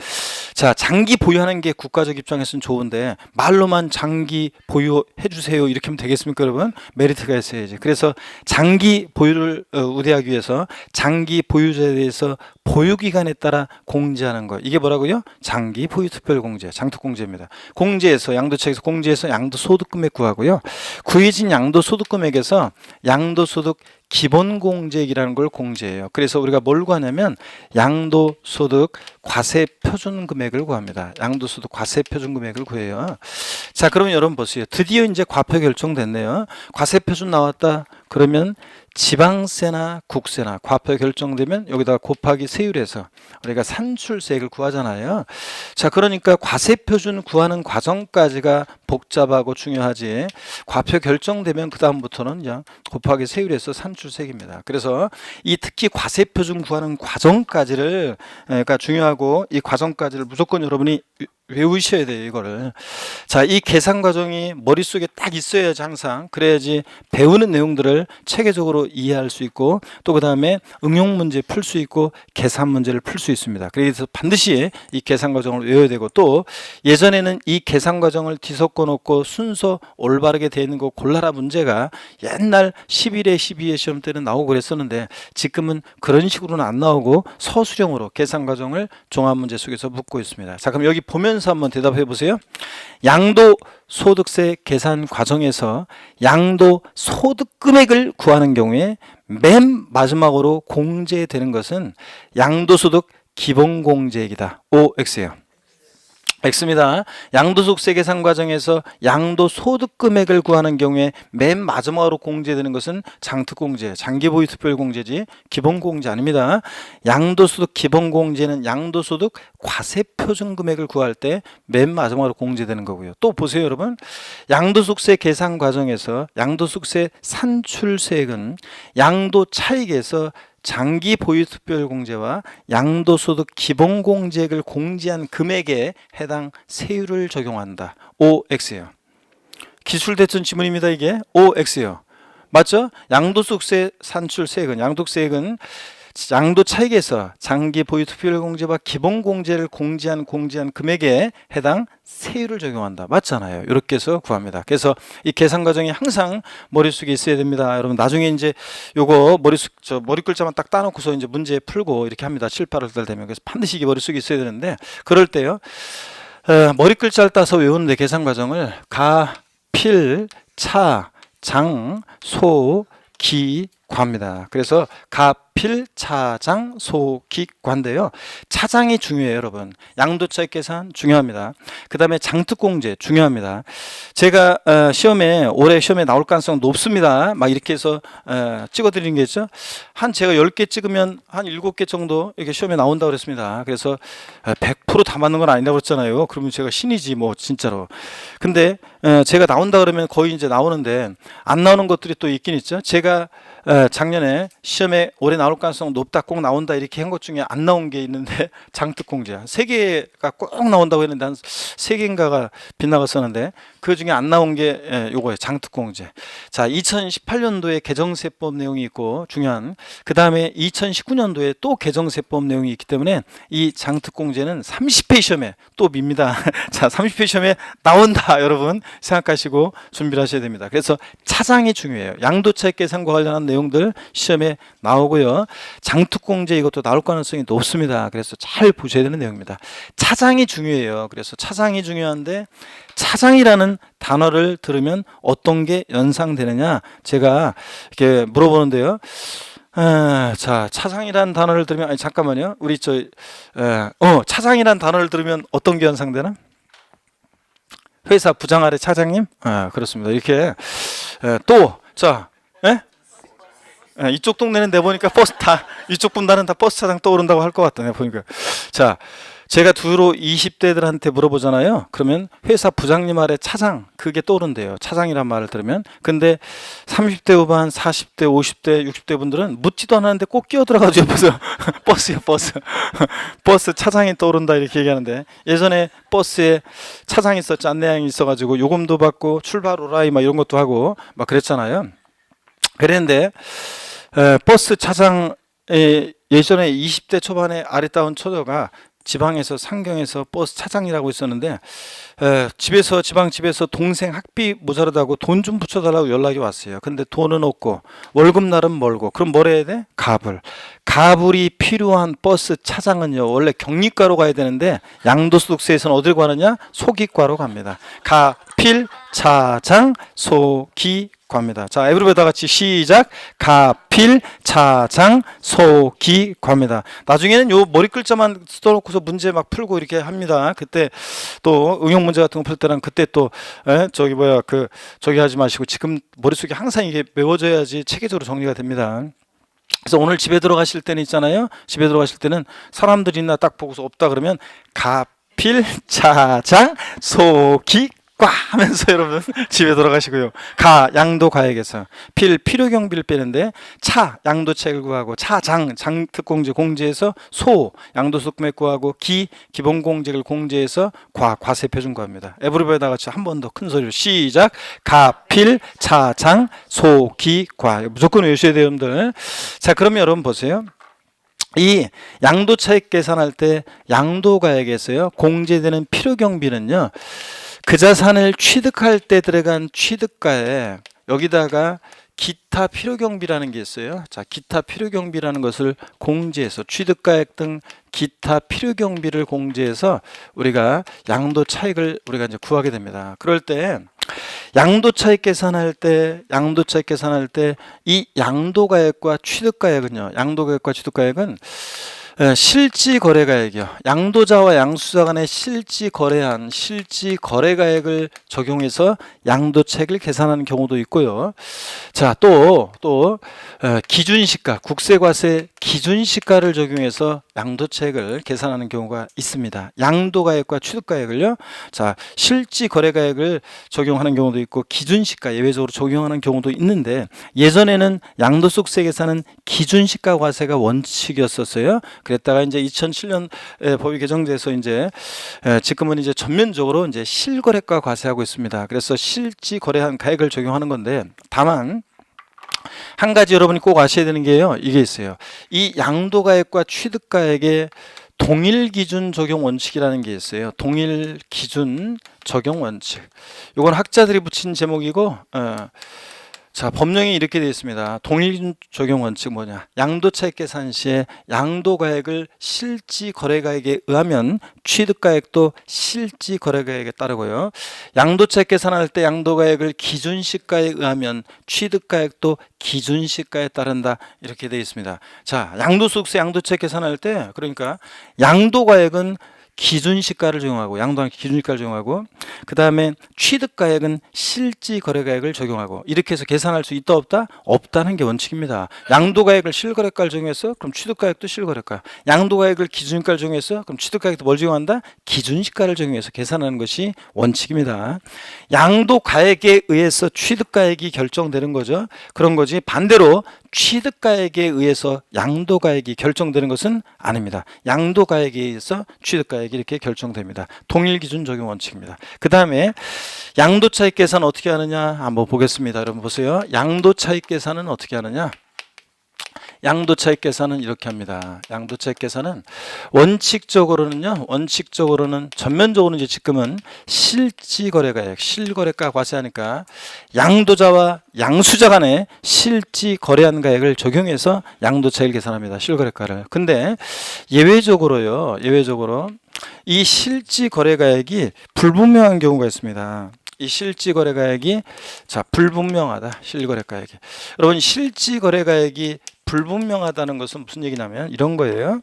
자, 장기 보유하는 게 국가적 입장에서는 좋은데 말로만 장기 보유해 주세요 이렇게 하면 되겠습니까, 여러분? 메리트가 있어야지. 그래서 장기 보유를 우대하기 위해서 장기 보유자에 대해서 보유 기간에 따라 공제하는 거. 이게 뭐라고요? 장기 보유 특별 공제, 장특 공제입니다. 공제에서 양도책에서 공제해서 양도소득 금액 구하고요. 구해진 양도소득 금액에서 양도소득 기본공제액이라는 걸 공제해요. 그래서 우리가 뭘 구하냐면 양도소득 과세표준금액을 구합니다. 양도소득 과세표준금액을 구해요. 자, 그러면 여러분 보세요. 드디어 이제 과표 결정됐네요. 과세표준 나왔다. 그러면 지방세나 국세나 과표 결정되면 여기다가 곱하기 세율에서 우리가 산출세액을 구하잖아요. 자, 그러니까 과세표준 구하는 과정까지가 복잡하고 중요하지, 과표 결정되면 그 다음부터는 그냥 곱하기 세율에서 산출세액입니다. 그래서 이 특히 과세표준 구하는 과정까지를, 그러니까 중요하고 이 과정까지를 무조건 여러분이 외우셔야 돼요, 이거를. 자, 이 계산 과정이 머릿속에 딱 있어야지, 항상. 그래야지 배우는 내용들을 체계적으로 이해할 수 있고, 또 그 다음에 응용 문제 풀 수 있고, 계산 문제를 풀 수 있습니다. 그래서 반드시 이 계산 과정을 외워야 되고, 또 예전에는 이 계산 과정을 뒤섞어 놓고 순서 올바르게 되어 있는 거 골라라 문제가 옛날 11회 12회 시험 때는 나오고 그랬었는데, 지금은 그런 식으로는 안 나오고 서술형으로 계산 과정을 종합 문제 속에서 묻고 있습니다. 자, 그럼 여기 보면서 한번 대답해 보세요. 양도소득세 계산 과정에서 양도소득 금액을 구하는 경우에 맨 마지막으로 공제되는 것은 양도소득 기본공제액이다. OX예요. X입니다. 양도소득세 계산 과정에서 양도소득 금액을 구하는 경우에 맨 마지막으로 공제되는 것은 장특공제, 장기보유 특별공제지 기본공제 아닙니다. 양도소득 기본공제는 양도소득 과세표준 금액을 구할 때 맨 마지막으로 공제되는 거고요. 또 보세요, 여러분. 양도소득세 계산 과정에서 양도소득세 산출세액은 양도 차익에서 장기 보유 특별 공제와 양도소득 기본 공제액을 공제한 금액에 해당 세율을 적용한다. OX예요. 기술대전 지문입니다. 이게 OX예요. 맞죠? 양도소득세 산출세액은, 양도세액은 양도 차익에서 장기 보유 특별 공제와 기본 공제를 공제한 금액에 해당 세율을 적용한다. 맞잖아요. 이렇게 해서 구합니다. 그래서 이 계산 과정이 항상 머릿속에 있어야 됩니다. 여러분 나중에 이제 요거 머리 글자만 딱 따놓고서 이제 문제 풀고 이렇게 합니다. 7, 8월 되면. 그래서 반드시 이게 머릿속에 있어야 되는데, 그럴 때요. 머리 글자를 따서 외우는데 계산 과정을 가, 필, 차, 장, 소, 기, 과입니다. 그래서 가, 필, 차장, 소, 기, 과인데요. 차장이 중요해요, 여러분. 양도차익 계산 중요합니다. 그 다음에 장특공제 중요합니다. 제가 올해 시험에 나올 가능성 높습니다. 막 이렇게 해서 찍어드리는 게 있죠. 제가 10개 찍으면 한 7개 정도 이렇게 시험에 나온다고 그랬습니다. 그래서 100%다 맞는 건 아니라고 그랬잖아요. 그러면 제가 신이지 뭐 진짜로. 근데 제가 나온다 그러면 거의 이제 나오는데 안 나오는 것들이 또 있긴 있죠. 제가 작년에 시험에 올해 나올 가능성 높다, 꼭 나온다 이렇게 한 것 중에 안 나온 게 있는데 장특공제 3개가 꼭 나온다고 했는데 한 3개인가가 빗나갔었는데 그 중에 안 나온 게 요거예요. 장특공제. 자, 2018년도에 개정세법 내용이 있고 중요한, 그 다음에 2019년도에 또 개정세법 내용이 있기 때문에 이 장특공제는 30회 시험에 또 밉니다. 자, 30회 시험에 나온다 여러분 생각하시고 준비를 하셔야 됩니다. 그래서 차장이 중요해요. 양도차익 계산과 관련한 내용들 시험에 나오고요. 장특공제 이것도 나올 가능성이 높습니다. 그래서 잘 보셔야 되는 내용입니다. 차장이 중요해요. 그래서 차장이 중요한데, 차장이라는 단어를 들으면 어떤 게 연상되느냐 제가 이렇게 물어보는데요. 자, 차장이라는 단어를 들으면, 아니 잠깐만요. 우리 차장이라는 단어를 들으면 어떤 게 연상되나? 회사 부장 아래 차장님? 그렇습니다. 이렇게 이쪽 동네는 내보니까 이쪽 분단은 다 버스 차장 떠오른다고 할 것 같다. 내가 보니까. 자, 제가 주로 20대들한테 물어보잖아요. 그러면 회사 부장님 아래 차장, 그게 떠오른대요. 차장이란 말을 들으면. 근데 30대 후반, 40대, 50대, 60대 분들은 묻지도 않았는데 꼭 끼어들어가지고 옆에서 버스요, 버스. 버스 차장이 떠오른다 이렇게 얘기하는데, 예전에 버스에 차장이 있었지, 안내양이 있어가지고 요금도 받고 출발 오라이 막 이런 것도 하고 막 그랬잖아요. 그랬는데 버스 차장 예전에 20대 초반에 아리따운 처녀가 지방에서 상경에서 버스 차장이라고 있었는데 지방집에서 동생 학비 모자라다고 돈 좀 붙여달라고 연락이 왔어요. 근데 돈은 없고 월급날은 멀고 그럼 뭘 해야 돼? 가불이 필요한 버스 차장은요 원래 경리과로 가야 되는데 양도소득세에서는 어딜 가느냐? 소기과로 갑니다. 가필 차장 소기과입니다. 자, 에브리바디 다 같이 시작. 가필 차장 소기과입니다. 나중에는 요 머리 글자만 써놓고서 문제 막 풀고 이렇게 합니다. 그때 또 응용 문제 같은 거 풀 때랑 그때 또 저기 하지 마시고 지금 머릿속에 항상 이게 메워져야지 체계적으로 정리가 됩니다. 그래서 오늘 집에 들어가실 때는 있잖아요. 집에 들어가실 때는 사람들이 있나 딱 보고서 없다 그러면 가필 차장 소기 과 하면서 여러분 집에 돌아가시고요. 양도가액에서 필요 경비를 빼는데 양도책을 구하고 장특공제 공제해서 양도소득금액 구하고 기본공제를 공제해서 과세 표준 구합니다. 에브리바디 같이 한 번 더 큰 소리로 시작. 가필 차장 소기과 무조건 외우셔야 돼요, 여러분들. 자, 그러면 여러분 보세요. 이 양도차익 계산할 때 양도가액에서요 공제되는 필요 경비는요. 그 자산을 취득할 때 들어간 취득가에 여기다가 기타 필요경비라는 게 있어요. 자, 기타 필요경비라는 것을 공제해서 취득가액 등 기타 필요경비를 공제해서 우리가 양도차익을 우리가 이제 구하게 됩니다. 그럴 때 양도차익 계산할 때 이 양도가액과 취득가액은요. 양도가액과 취득가액은 실지거래가액이요. 양도자와 양수자 간의 실지거래한 실지거래가액을 적용해서 양도차익을 계산하는 경우도 있고요. 자, 또 기준시가, 국세과세 기준시가를 적용해서 양도차익을 계산하는 경우가 있습니다. 양도가액과 취득가액을요. 자, 실지거래가액을 적용하는 경우도 있고 기준시가 예외적으로 적용하는 경우도 있는데 예전에는 양도소득세 계산은 기준시가 과세가 원칙이었었어요. 그랬다가 이제 2007년 법이 개정돼서 이제 지금은 이제 전면적으로 이제 실거래가 과세하고 있습니다. 그래서 실지 거래한 가액을 적용하는 건데 다만 한 가지 여러분이 꼭 아셔야 되는 게요. 이게 있어요. 이 양도가액과 취득가액의 동일 기준 적용 원칙이라는 게 있어요. 동일 기준 적용 원칙. 이건 학자들이 붙인 제목이고 자, 법령이 이렇게 되어 있습니다. 동일 적용 원칙 뭐냐? 양도차익 계산 시에 양도가액을 실지거래가액에 의하면 취득가액도 실지거래가액에 따르고요. 양도차익 계산할 때 양도가액을 기준시가에 의하면 취득가액도 기준시가에 따른다. 이렇게 되어 있습니다. 자, 양도소득세 양도차익 계산할 때 그러니까 양도가액은 기준시가를 적용하고 양도한 기준시가를 적용하고 그 다음에 취득가액은 실지거래가액을 적용하고 이렇게 해서 계산할 수 있다 없다? 없다는 게 원칙입니다. 양도가액을 실거래가를 적용해서 그럼 취득가액도 실거래가 양도가액을 기준시가를 적용해서 그럼 취득가액도 뭘 적용한다? 기준시가를 적용해서 계산하는 것이 원칙입니다. 양도가액에 의해서 취득가액이 결정되는 거죠. 그런 거지 반대로 취득가액에 의해서 양도가액이 결정되는 것은 아닙니다. 양도가액에 의해서 취득가액이 이렇게 결정됩니다. 동일기준 적용 원칙입니다. 그 다음에 양도차익 계산 어떻게 하느냐 한번 보겠습니다. 여러분 보세요. 양도차익 계산은 어떻게 하느냐? 양도차익 계산은 이렇게 합니다. 양도차익 계산은 원칙적으로는 전면적으로는 이제 지금은 실지거래가액, 실거래가 과세하니까 양도자와 양수자 간에 실지거래한 가액을 적용해서 양도차익을 계산합니다. 실거래가를. 근데 예외적으로 이 실지거래가액이 불분명한 경우가 있습니다. 이 실지거래가액이 불분명하다. 실거래가액이. 여러분 실지거래가액이 불분명하다는 것은 무슨 얘기냐면 이런 거예요.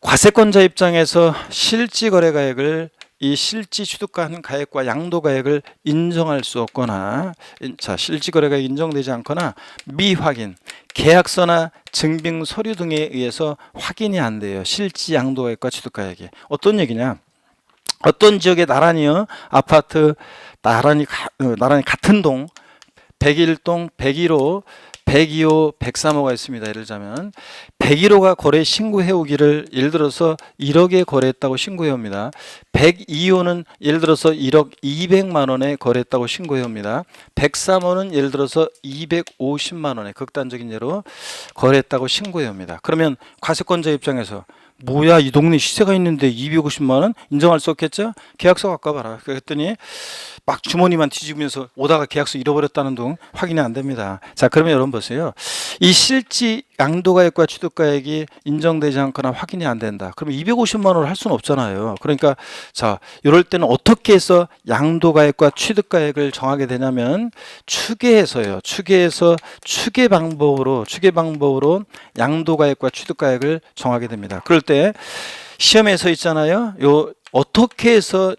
과세권자 입장에서 실지거래가액을 이 실지 취득한 가액과 양도가액을 인정할 수 없거나 실지거래가액이 인정되지 않거나 미확인, 계약서나 증빙 서류 등에 의해서 확인이 안 돼요. 실지 양도가액과 취득가액이. 어떤 얘기냐? 어떤 지역에 나란히요 아파트 나란히 같은 동 101동 101호 102호 103호가 있습니다. 예를 들자면 101호가 거래 신고해 오기를 예를 들어서 1억에 거래했다고 극신고해 옵니다. 102호는 예를 들어서 1억 200만 원에 거래했다고 신고해 옵니다. 103호는 예를 들어서 250만 원에 극단적인 예로 거래했다고 신고해 옵니다. 그러면 과세권자 입장에서 뭐야, 이 동네 시세가 있는데 250만 원? 인정할 수 없겠죠? 계약서 갖고 와봐라. 그랬더니 막 주머니만 뒤집으면서 오다가 계약서 잃어버렸다는 둥 확인이 안 됩니다. 자, 그러면 여러분 보세요. 이 실지 양도가액과 취득가액이 인정되지 않거나 확인이 안 된다. 그러면 250만 원을 할 수는 없잖아요. 그러니까 자, 이럴 때는 어떻게 해서 양도가액과 취득가액을 정하게 되냐면 추계해서요. 추계해서 추계 방법으로 양도가액과 취득가액을 정하게 됩니다. 그럴 때 시험에서 있잖아요. 요 어떻게 해서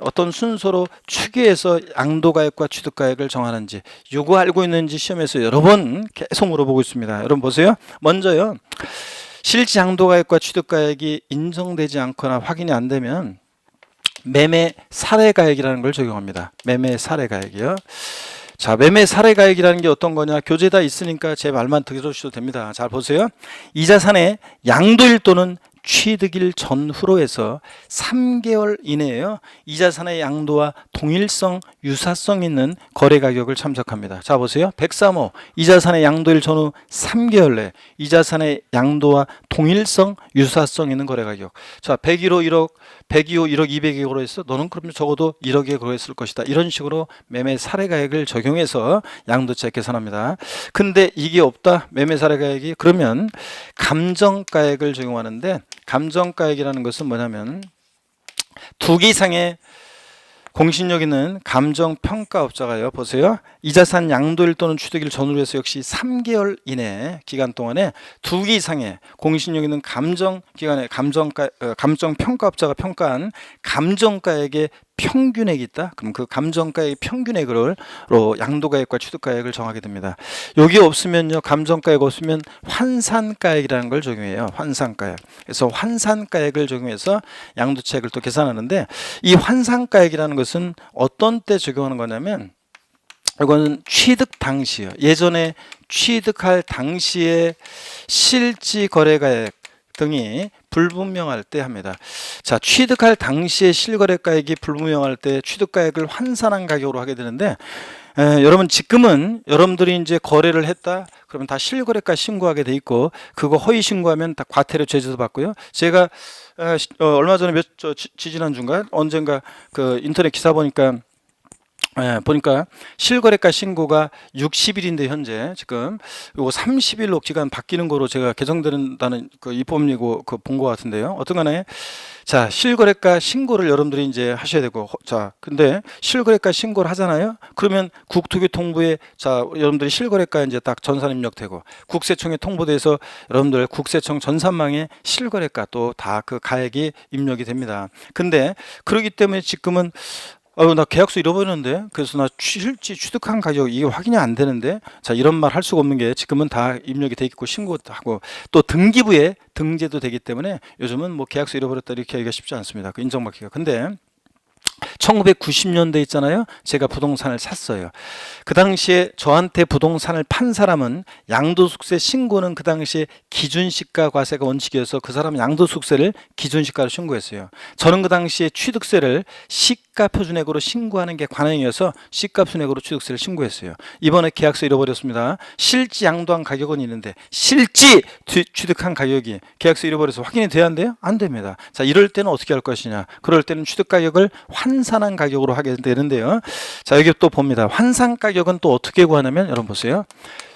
어떤 순서로 추계해서 양도가액과 취득가액을 정하는지 요거 알고 있는지 시험에서 여러 번 계속 물어보고 있습니다. 여러분 보세요. 먼저요. 실질 양도가액과 취득가액이 인정되지 않거나 확인이 안 되면 매매 사례가액이라는 걸 적용합니다. 매매 사례가액이요. 자, 매매 사례가액이라는 게 어떤 거냐? 교재다 있으니까 제 말만 들어주셔도 됩니다. 잘 보세요. 이 자산의 양도일 또는 취득일 전후로 해서 3개월 이내에요. 이 자산의 양도와 동일성, 유사성 있는 거래 가격을 참작합니다. 자, 보세요. 103호. 이 자산의 양도일 전후 3개월 내 이 자산의 양도와 동일성, 유사성 있는 거래 가격. 자, 101호 1억, 102호 1억 200에 거래했어. 너는 그러면 적어도 1억에 거래했을 것이다. 이런 식으로 매매 사례가액을 적용해서 양도세 계산합니다. 근데 이게 없다. 매매 사례가액이. 그러면 감정가액을 적용하는데 감정가액이라는 것은 뭐냐면 2개 이상의 공신력 있는 감정평가업자가요. 보세요. 이 자산 양도일 또는 취득일 전후로 해서 역시 3개월 이내 기간 동안에 2개 이상의 공신력 있는 감정평가업자가 평가한 감정가액의 평균액이 있다. 그럼 그 감정가액의 평균액으로 양도가액과 취득가액을 정하게 됩니다. 여기 없으면요. 감정가액 없으면 환산가액이라는 걸 적용해요. 환산가액. 그래서 환산가액을 적용해서 양도차익을 또 계산하는데 이 환산가액이라는 것은 어떤 때 적용하는 거냐면 이거는 취득 당시요. 예전에 취득할 당시에 실지 거래가액 등이 불분명할 때 합니다. 자, 취득할 당시에 실거래가액이 불분명할 때 취득가액을 환산한 가격으로 하게 되는데 여러분 지금은 여러분들이 이제 거래를 했다 그러면 다 실거래가 신고하게 돼 있고 그거 허위 신고하면 다 과태료 제재도 받고요. 제가 얼마 전에 지지난주인가 언젠가 그 인터넷 기사 보니까 실거래가 신고가 60일인데 현재 지금 요거 30일로 기간 바뀌는 거로 제가 개정된다는 그 입법리고 그 본 것 같은데요. 어떤간에 자, 실거래가 신고를 여러분들이 이제 하셔야 되고 자, 근데 실거래가 신고를 하잖아요. 그러면 국토교통부에 자, 여러분들이 실거래가 이제 딱 전산 입력되고 국세청에 통보돼서 여러분들 국세청 전산망에 실거래가 또 다 그 가액이 입력이 됩니다. 근데 그렇기 때문에 지금은 나 계약서 잃어버렸는데 그래서 나 실지 취득한 가격 이게 확인이 안 되는데 자 이런 말 할 수가 없는 게 지금은 다 입력이 돼 있고 신고도 하고 또 등기부에 등재도 되기 때문에 요즘은 뭐 계약서 잃어버렸다 이렇게 하기가 쉽지 않습니다. 그 인정받기가. 근데 1990년대 있잖아요. 제가 부동산을 샀어요. 그 당시에 저한테 부동산을 판 사람은 양도소득세 신고는 그 당시에 기준시가 과세가 원칙이어서 그 사람은 양도소득세를 기준시가로 신고했어요. 저는 그 당시에 취득세를 시가표준액으로 신고하는 게 관행이어서 시가표준액으로 취득세를 신고했어요. 이번에 계약서 잃어버렸습니다. 실지 양도한 가격은 있는데 실지 취득한 가격이 계약서 잃어버려서 확인이 돼야 한대요? 안 됩니다. 자, 이럴 때는 어떻게 할 것이냐? 그럴 때는 취득가격을 환산한 가격으로 하게 되는데요. 자, 여기 또 봅니다. 환산 가격은 또 어떻게 구하냐면 여러분 보세요.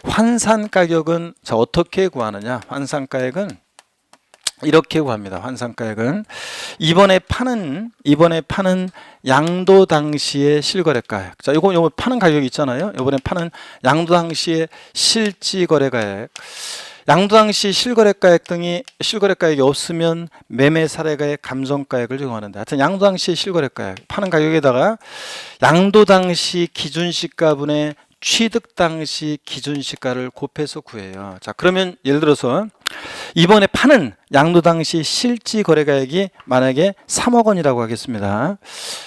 환산 가격은 자 어떻게 구하느냐? 환산 가액은 이렇게 구합니다. 환산 가액은 이번에 파는 양도 당시의 실거래가액. 자, 요거 파는 가격이 있잖아요. 이번에 파는 양도 당시의 실지 거래가액. 양도 당시 실거래가액 등이 실거래가액이 없으면 매매 사례가액, 감정가액을 적용하는데 하여튼 양도 당시 실거래가액 파는 가격에다가 양도 당시 기준시가분의 취득 당시 기준시가를 곱해서 구해요. 자, 그러면 예를 들어서 이번에 파는 양도 당시 실지 거래가액이 만약에 3억 원이라고 하겠습니다.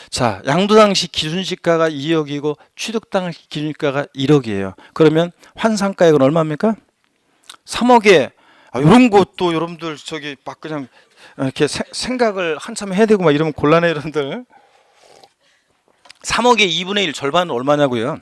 자, 양도 당시 기준시가가 2억이고 취득 당시 기준시가가 1억이에요. 그러면 환산가액은 얼마입니까? 3억에 이런 것도 여러분들 저기 막 그냥 이렇게 생각을 한참 해야 되고 막 이러면 곤란해 여러분들. 3억의 2분의 1 절반은 얼마냐고요?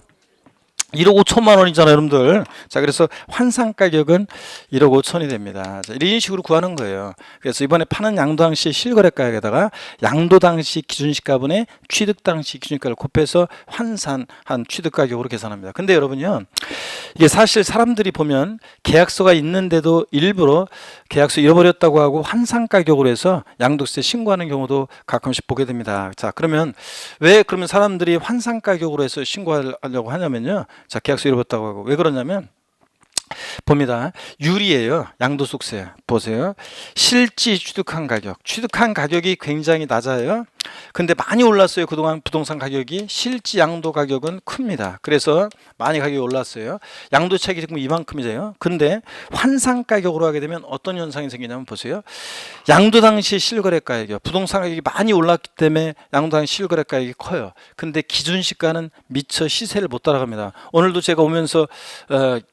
1억 5천만 원이잖아요, 여러분들. 자, 그래서 환산 가격은 1억 5천이 됩니다. 자, 이런 식으로 구하는 거예요. 그래서 이번에 파는 양도 당시 실거래 가격에다가 양도 당시 기준시가분의 취득 당시 기준시가를 곱해서 환산한 취득 가격으로 계산합니다. 근데 여러분요, 이게 사실 사람들이 보면 계약서가 있는데도 일부러 계약서 잃어버렸다고 하고 환산 가격으로 해서 양도세 신고하는 경우도 가끔씩 보게 됩니다. 자, 그러면 왜 그러면 사람들이 환산 가격으로 해서 신고하려고 하냐면요. 자, 계약서 잃어버렸다고 하고 왜 그러냐면 봅니다. 유리예요. 양도소득세 보세요. 실지 취득한 가격, 취득한 가격이 굉장히 낮아요. 근데 많이 올랐어요. 그동안 부동산 가격이. 실지 양도 가격은 큽니다. 그래서 많이 가격이 올랐어요. 양도차익이 지금 이만큼이래요. 근데 환산 가격으로 하게 되면 어떤 현상이 생기냐면 보세요. 양도 당시 실거래 가격이요. 부동산 가격이 많이 올랐기 때문에 양도 당시 실거래 가격이 커요. 근데 기준 시가는 미처 시세를 못 따라갑니다. 오늘도 제가 오면서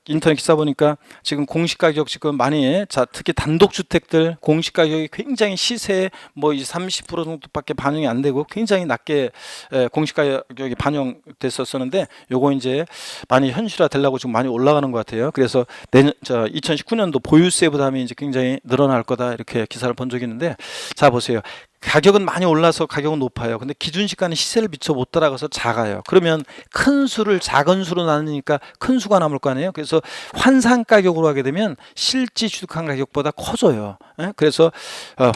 인터넷 기사 보니까 지금 공시 가격 지금 많이, 자, 특히 단독주택들 공시 가격이 굉장히 시세에 뭐 30% 정도밖에 반영이 안 되고 굉장히 낮게 공시 가격이 반영됐었는데 요거 이제 많이 현실화 되려고 지금 많이 올라가는 것 같아요. 그래서 내년 2019년도 보유세 부담이 이제 굉장히 늘어날 거다 이렇게 기사를 본 적이 있는데, 자 보세요. 가격은 많이 올라서 가격은 높아요. 근데 기준시가는 시세를 미처 못 따라가서 작아요. 그러면 큰 수를 작은 수로 나누니까 큰 수가 남을 거 아니에요. 그래서 환산 가격으로 하게 되면 실지 취득한 가격보다 커져요. 그래서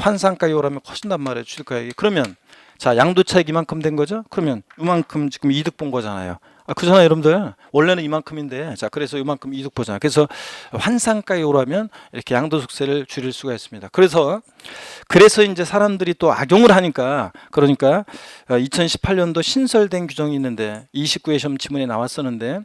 환산 가격으로 하면 커진단 말이에요. 취득 가격이. 그러면 자, 양도 차익 이만큼 된 거죠? 그러면 이만큼 지금 이득 본 거잖아요. 그잖아요, 여러분들. 원래는 이만큼인데, 자, 그래서 이만큼 이득 보잖아요. 그래서 환산 가격으로 하면 이렇게 양도소득세를 줄일 수가 있습니다. 그래서 이제 사람들이 또 악용을 하니까, 그러니까 2018년도 신설된 규정이 있는데 29회 시험 지문에 나왔었는데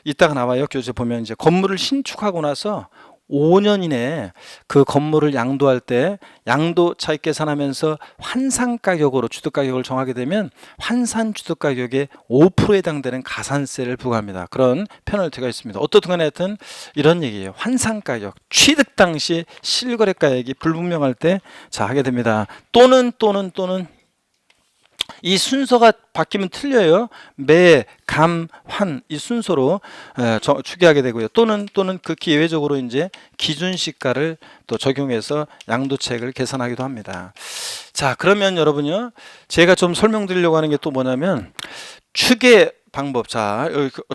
이따가 나와요. 교재 보면 이제 건물을 신축하고 나서 5년 이내에 그 건물을 양도할 때 양도 차익 계산하면서 환산 가격으로 취득 가격을 정하게 되면 환산 취득 가격의 5%에 해당되는 가산세를 부과합니다. 그런 페널티가 있습니다. 어떻든 간에 하여튼 이런 얘기예요. 환산 가격, 취득 당시 실거래 가격이 불분명할 때 자 하게 됩니다. 또는 이 순서가 바뀌면 틀려요. 매, 감, 환 이 순서로 추계하게 되고요. 또는 극히 예외적으로 이제 기준시가를 또 적용해서 양도차익을 계산하기도 합니다. 자, 그러면 여러분요, 제가 좀 설명드리려고 하는 게 또 뭐냐면 추계 방법. 자,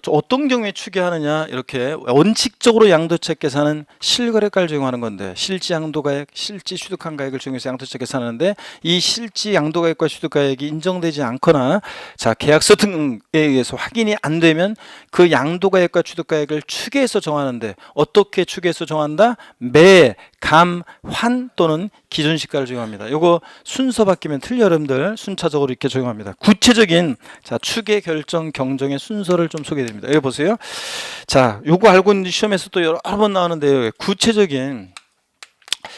어떤 경우에 추계하느냐, 이렇게 원칙적으로 양도차익 계산은 실거래가를 적용하는 건데 실지 양도가액, 실지 취득한 가액을 적용해서 양도차익 계산하는데 이 실지 양도가액과 취득가액이 인정되지 않거나 자 계약서 등에 의해서 확인이 안 되면 그 양도가액과 취득가액을 추계해서 정하는데 어떻게 추계해서 정한다? 매, 감, 환 또는 기준시가를 적용합니다. 요거 순서 바뀌면 틀려 여러분들 순차적으로 이렇게 적용합니다. 구체적인 자 추계 결정 경정의 순서를 좀 소개해드립니다. 여기 보세요. 자, 요거 알고 있는 시험에서 또 여러 번 나오는데요.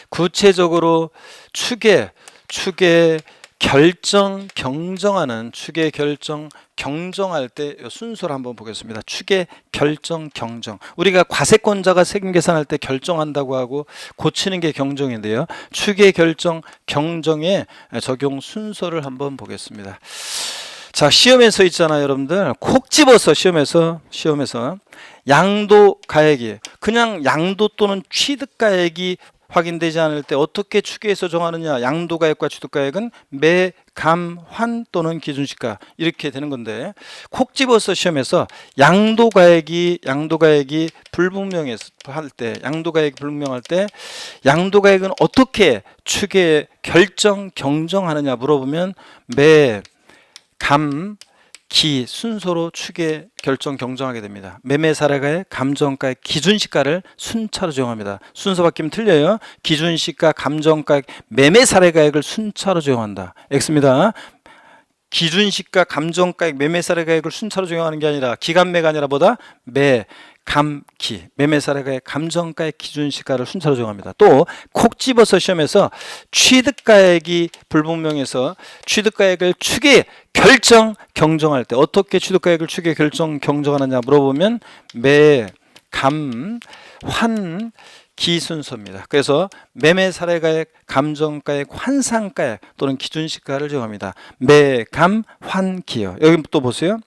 구체적으로 추계 결정 경정하는 추계 결정 경정할 때 순서를 한번 보겠습니다. 추계 결정 경정. 우리가 과세권자가 세금 계산할 때 결정한다고 하고 고치는 게 경정인데요. 추계 결정 경정의 적용 순서를 한번 보겠습니다. 자, 시험에서 있잖아요, 여러분들. 콕 집어서 시험에서 양도 가액이 그냥 양도 또는 취득 가액이 확인되지 않을 때 어떻게 추계해서 정하느냐? 양도가액과 취득가액은 매, 감, 환 또는 기준시가 이렇게 되는 건데 콕 집어서 시험에서 양도가액이 불분명할 때 양도가액은 어떻게 추계 결정 경정하느냐 물어보면 매, 감, 기 순서로 추계 결정 경정하게 됩니다. 매매사례가액, 감정가액, 기준시가를 순차로 적용합니다. 순서 바뀌면 틀려요. 기준시가, 감정가액, 매매사례가액을 순차로 적용한다. X입니다. 기준시가, 감정가액, 매매사례가액을 순차로 적용하는 게 아니라 기간매가 아니라 뭐다? 매, 감, 기, 매매사례가액, 감정가액, 기준시가를 순차로 적용합니다. 또 콕 집어서 시험에서 취득가액이 불분명해서 취득가액을 추계 결정 경정할 때 어떻게 취득가액을 추계 결정 경정하느냐 물어보면 매, 감, 환, 기순서입니다. 그래서 매매 사례가액, 감정가액, 환상가액 또는 기준시가를 적용합니다. 매, 감, 환, 기요. 여기 또 보세요.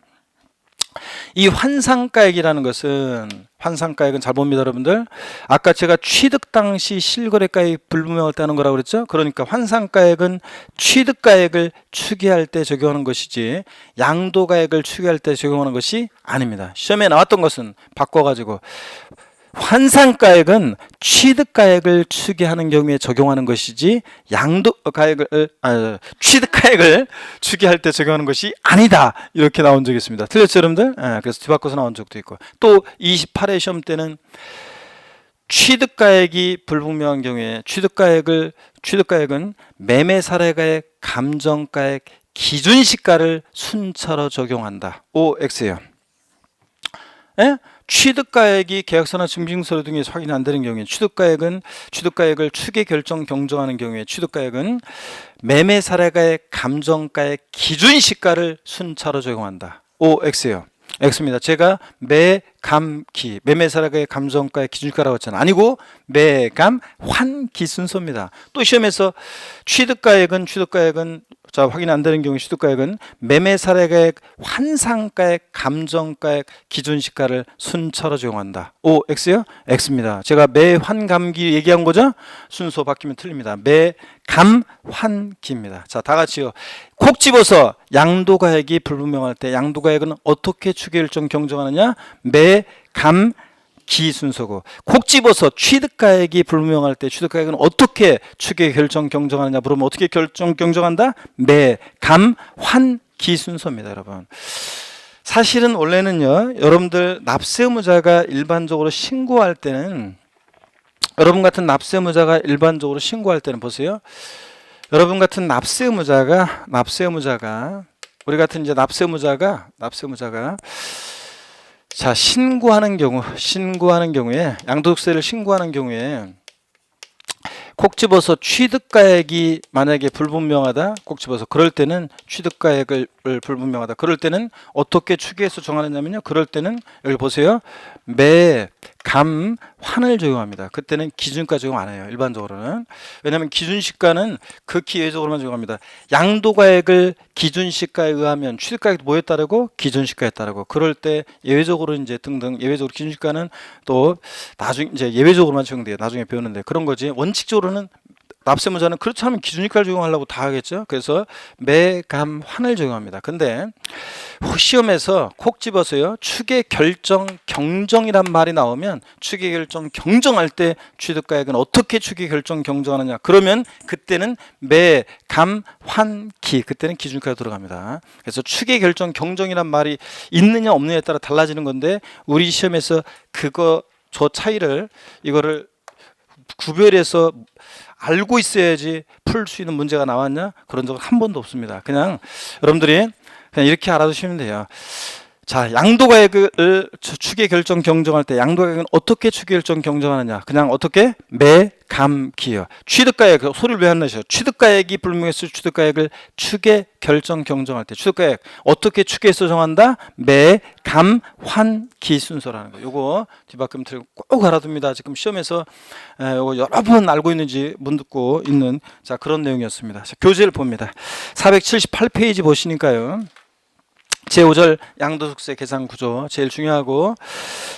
이 환상가액이라는 것은, 환상가액은 잘 봅니다, 여러분들. 아까 제가 취득 당시 실거래가액 불분명할 때 하는 거라고 그랬죠? 그러니까 환상가액은 취득가액을 추계할 때 적용하는 것이지 양도가액을 추계할 때 적용하는 것이 아닙니다. 시험에 나왔던 것은 바꿔가지고 환상가액은 취득가액을 추계하는 경우에 적용하는 것이지 취득가액을 추계할 때 적용하는 것이 아니다, 이렇게 나온 적이 있습니다. 틀렸죠, 여러분들? 그래서 뒤바꿔서 나온 적도 있고, 또 28회 시험 때는 취득가액이 불분명한 경우에 취득가액은 매매 사례가액, 감정가액, 기준시가를 순차로 적용한다. OX예요. 취득가액이 계약서나 증빙서류 등에서 확인이 안 되는 경우에 취득가액을 추계 결정 경정하는 경우에 취득가액은 매매 사례가액, 감정가액, 기준시가를 순차로 적용한다. OX예요. X입니다. 제가 매, 감, 기, 매매 사례가액, 감정가액, 기준시가라고 했잖아요. 아니고 매, 감, 환, 기 순서입니다. 또 시험에서 취득가액은 자, 확인 안 되는 경우 취득가액은 매매 사례가액, 환상가액, 감정가액, 기준시가를 순차로 적용한다. O, X요? X입니다. 제가 매, 환, 감기 얘기한 거죠? 순서 바뀌면 틀립니다. 매, 감, 환, 기입니다. 자, 다 같이요. 콕 집어서 양도가액이 불분명할 때 양도가액은 어떻게 추계일정 경정하느냐? 매, 감, 기 순서고, 콕 집어서 취득가액이 불분명할 때 취득가액은 어떻게 추계 결정 경정하느냐 물으면 어떻게 결정 경정한다? 매, 감, 환, 기 순서입니다, 여러분. 사실은 원래는요, 여러분들 납세의무자가 일반적으로 신고할 때는, 여러분 같은 납세의무자가 일반적으로 신고할 때는 보세요. 여러분 같은 납세의무자가 우리 같은 이제 납세의무자가 자, 신고하는 경우에 양도소득세를 신고하는 경우에 콕 집어서 취득가액이 만약에 불분명하다, 콕 집어서 그럴 때는 취득가액을 불분명하다, 그럴 때는 어떻게 추계해서 정하느냐면요, 그럴 때는 여기 보세요, 매, 감, 환을 적용합니다. 그때는 기준가 적용 안 해요, 일반적으로는. 왜냐하면 기준시가는 극히 예외적으로만 적용합니다. 양도가액을 기준시가에 의하면 취득가액도 뭐에 따르고 기준시가에 따르고, 그럴 때 예외적으로 이제 등등 예외적으로 기준시가는 또 나중에 이제 예외적으로만 적용돼요. 나중에 배우는데 그런 거지. 원칙적으로는 납세의무자는 그렇지 않으면 기준시가를 적용하려고 다 하겠죠. 그래서 매, 감, 환을 적용합니다. 근데 시험에서 콕 집어서요, 추계 결정 경정이란 말이 나오면 추계 결정 경정할 때 취득가액은 어떻게 추계 결정 경정하느냐, 그러면 그때는 매, 감, 환, 기, 그때는 기준가가 들어갑니다. 그래서 추계 결정 경정이란 말이 있느냐 없느냐에 따라 달라지는 건데, 우리 시험에서 저 차이를 이거를 구별해서 알고 있어야지 풀 수 있는 문제가 나왔냐? 그런 적은 한 번도 없습니다. 그냥 여러분들이 그냥 이렇게 알아두시면 돼요. 자, 양도가액을 추계 결정 경정할 때 양도가액은 어떻게 추계 결정 경정하느냐? 그냥 어떻게? 매, 감, 기요. 취득가액, 소리를 왜 안 내셔? 취득가액이 불분명했을 취득가액을 추계 결정 경정할 때 취득가액 어떻게 추계해서 정한다? 매, 감, 환, 기 순서라는 거. 요거 뒤바꿈 틀고 꼭 알아둡니다. 지금 시험에서 요거 여러 번 알고 있는지 묻고 있는 자, 그런 내용이었습니다. 자, 교재를 봅니다. 478페이지 보시니까요. 제5절 양도소득세 계산 구조 제일 중요하고,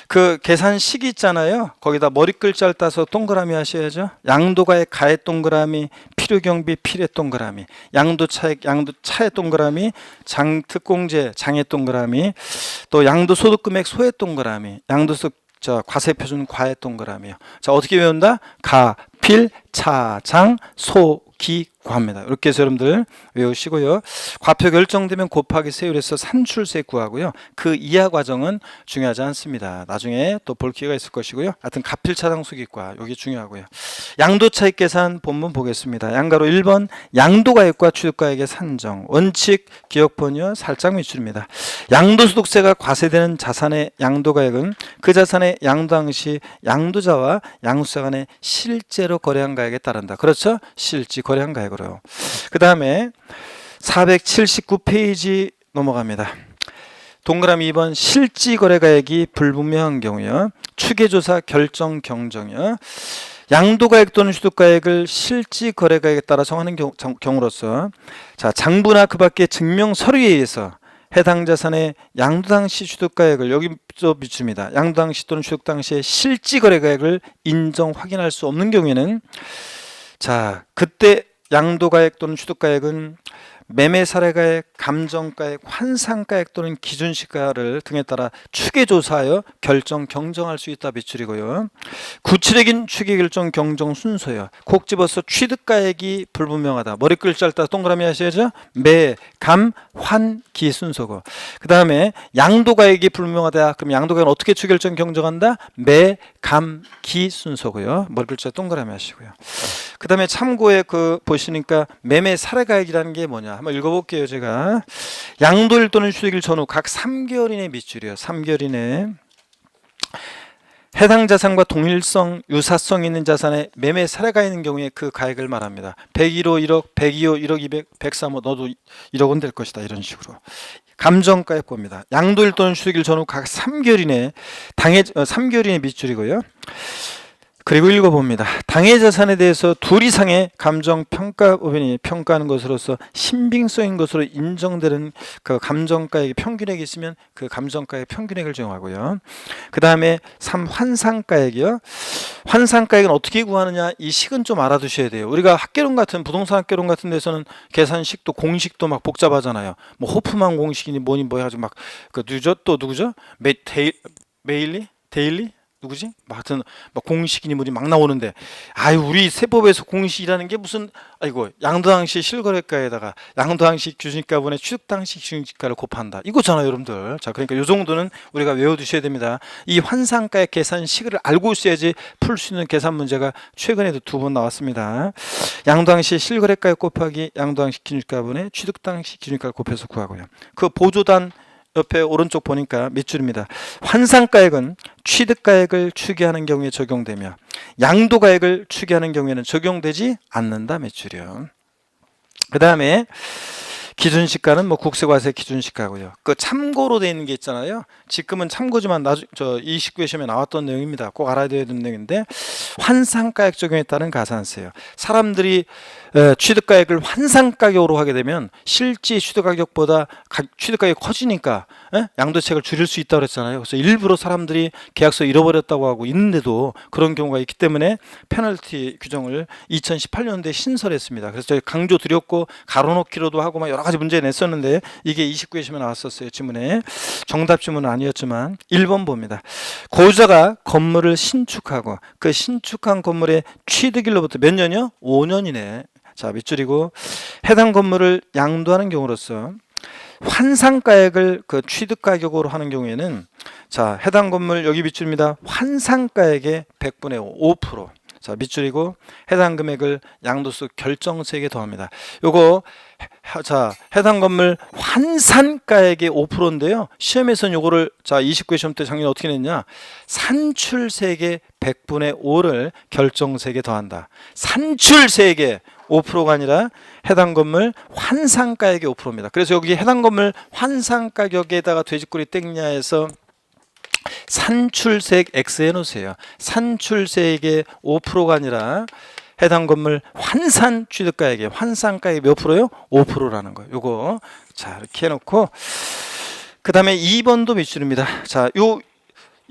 그 계산식이 있잖아요. 거기다 머리 글자를 따서 동그라미 하셔야죠. 양도가액 가에 동그라미, 필요경비 필에 동그라미, 양도차액 양도차에 동그라미, 장특공제 장에 동그라미, 또 양도소득금액 소에 동그라미, 양도소득 과세표준 과에 동그라미요. 자, 어떻게 외운다? 가, 필, 차, 장, 소, 기, 구합니다. 이렇게 해서 여러분들 외우시고요. 과표 결정되면 곱하기 세율에서 산출세 구하고요. 그 이하 과정은 중요하지 않습니다. 나중에 또 볼 기회가 있을 것이고요. 하여튼 가필차당수기과 여기 중요하고요. 양도차익 계산 본문 보겠습니다. 양가로 1번 양도가액과 취득가액의 산정. 원칙 기억본이요. 살짝 밑줄입니다. 양도소득세가 과세되는 자산의 양도가액은 그 자산의 양도 당시 양도자와 양수자 간의 실제로 거래한 가액에 따른다. 그렇죠? 실지 거래한 가액. 그 다음에 479페이지 넘어갑니다. 동그라미 2번 실지거래가액이 불분명한 경우요. 추계조사 결정 경정이요. 양도가액 또는 취득가액을 실지거래가액에 따라 정하는 경우로서 자, 장부나 그 밖의 증명 서류에 의해서 해당 자산의 양도 당시 취득가액을 여기서 비춥니다. 양도 당시 또는 취득 당시의 실지거래가액을 인정 확인할 수 없는 경우에는 자, 그때 양도가액 또는 취득가액은 매매사례가액, 감정가액, 환산가액 또는 기준시가를 등에 따라 추계조사하여 결정 경정할 수 있다 비출이고요. 구체적인 추계결정 경정 순서요. 콕 집어서 취득가액이 불분명하다. 머리 글자를 따라 동그라미 하셔야죠. 매, 감, 환, 기 순서고. 그 다음에 양도가액이 불분명하다. 그럼 양도가액은 어떻게 추계결정 경정한다? 매, 감, 기 순서고요. 머리 글자 동그라미 하시고요. 그 다음에 참고에 보시니까 매매 사례가액이라는 게 뭐냐 한번 읽어볼게요. 제가 양도일 또는 취득일 전후 각 3개월 이내 밑줄이요. 2개월 이내 해당 자산과 동일성, 유사성 있는 자산의 매매 사례가 있는 경우에 그 가액을 말합니다. 101호 1억, 102호 1억 200, 103호 너도 1억 원 될 것이다. 이런 식으로. 감정가액 봅니다. 양도일 또는 취득일 전후 각 3개월 이내 3개월 이내 밑줄이고요. 그리고 읽어봅니다. 당해 자산에 대해서 둘 이상의 감정평가법인이 평가하는 것으로서 신빙성인 것으로 인정되는 그 감정가액의 평균액이 있으면 그 감정가액 평균액을 정하고요. 그 다음에 3 환산가액이요. 환산가액은 어떻게 구하느냐 이 식은 좀 알아두셔야 돼요. 우리가 학개론 같은 부동산 학개론 같은 데서는 계산식도 공식도 막 복잡하잖아요. 뭐 호프만 공식이니 뭐니 뭐 해가지고 막 그 누구죠? 메일리? 데일리? 누구지? 하여튼 막 공식이니 뭐니 막 나오는데 아유 우리 세법에서 공식이라는 게 무슨 아이고 양도당시 실거래가에다가 양도당시 기준시가분의 취득당시 기준시가를 곱한다 이거잖아요 여러분들. 자 그러니까 이 정도는 우리가 외워두셔야 됩니다. 이 환산가액 계산식을 알고 있어야지 풀 수 있는 계산 문제가 최근에도 2번 나왔습니다. 양도당시 실거래가액 곱하기 양도당시 기준시가분의 취득당시 기준시가를 곱해서 구하고요. 그 보조단 옆에 오른쪽 보니까 밑줄입니다. 환산가액은 취득가액을 추계하는 경우에 적용되며 양도가액을 추계하는 경우에는 적용되지 않는다. 밑줄이요. 그 다음에 기준시가는 뭐 국세과세 기준시가고요. 그 참고로 되어 있는 게 있잖아요. 지금은 참고지만 저 29회 시험에 나왔던 내용입니다. 꼭 알아야 되는 내용인데 환산가액 적용에 따른 가산세요. 사람들이 취득가액을 환산가격으로 하게 되면 실제 취득가격보다 취득가격이 커지니까 양도세액을 줄일 수 있다고 그랬잖아요. 그래서 일부러 사람들이 계약서 잃어버렸다고 하고 있는데도 그런 경우가 있기 때문에 페널티 규정을 2018년도에 신설했습니다. 그래서 저희 강조 드렸고 가로놓기로도 하고 막 여러 가지 문제 냈었는데 이게 29회 시험에 나왔었어요. 지문에. 정답 지문은 아니었지만 1번 봅니다. 고유자가 건물을 신축하고 그 신축한 건물의 취득일로부터 몇 년이요? 5년이네. 자 밑줄이고 해당 건물을 양도하는 경우로서 환산가액을 그 취득가격으로 하는 경우에는 자 해당 건물 여기 밑줄입니다. 환산가액의 100분의 5%. 자 밑줄이고 해당 금액을 양도소 결정세액에 더합니다. 요거 자 해당 건물 환산가액의 5%인데요. 시험에서는 요거를 자 29회 시험 때 작년에 어떻게 냈냐? 산출세액의 100분의 5를 결정세액에 더한다. 산출세액의 5%가 아니라 해당 건물 환산가액의 5%입니다. 그래서 여기 해당 건물 환산가격에다가 돼지꼬리 땡냐 해서 산출세액 X 해놓으세요. 산출세액의 5%가 아니라 해당 건물 환산 취득가액의 환산가액 몇 프로요? 5%라는 거예요. 요거 자 이렇게 해놓고 그 다음에 2번도 밑줄입니다. 자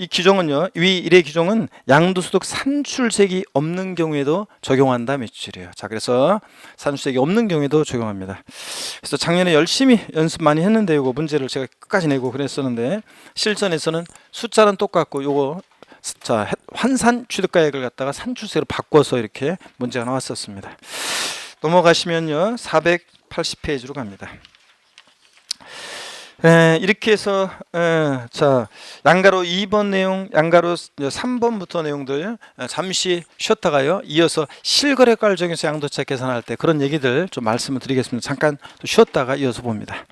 이 규정은요. 위 일의 규정은 양도소득 산출세액이 없는 경우에도 적용한다 밑줄이에요. 자 그래서 산출세액이 없는 경우에도 적용합니다. 그래서 작년에 열심히 연습 많이 했는데 요거 문제를 제가 끝까지 내고 그랬었는데 실전에서는 숫자는 똑같고 요거 자 환산 취득가액을 갖다가 산출세로 바꿔서 이렇게 문제가 나왔었습니다. 넘어가시면요 480페이지로 갑니다. 이렇게 해서 자 양가로 2번 내용, 양가로 3번부터 내용들 잠시 쉬었다가요 이어서 실거래가를 적용해서 양도차 계산할 때 그런 얘기들 좀 말씀을 드리겠습니다. 잠깐 또 쉬었다가 이어서 봅니다.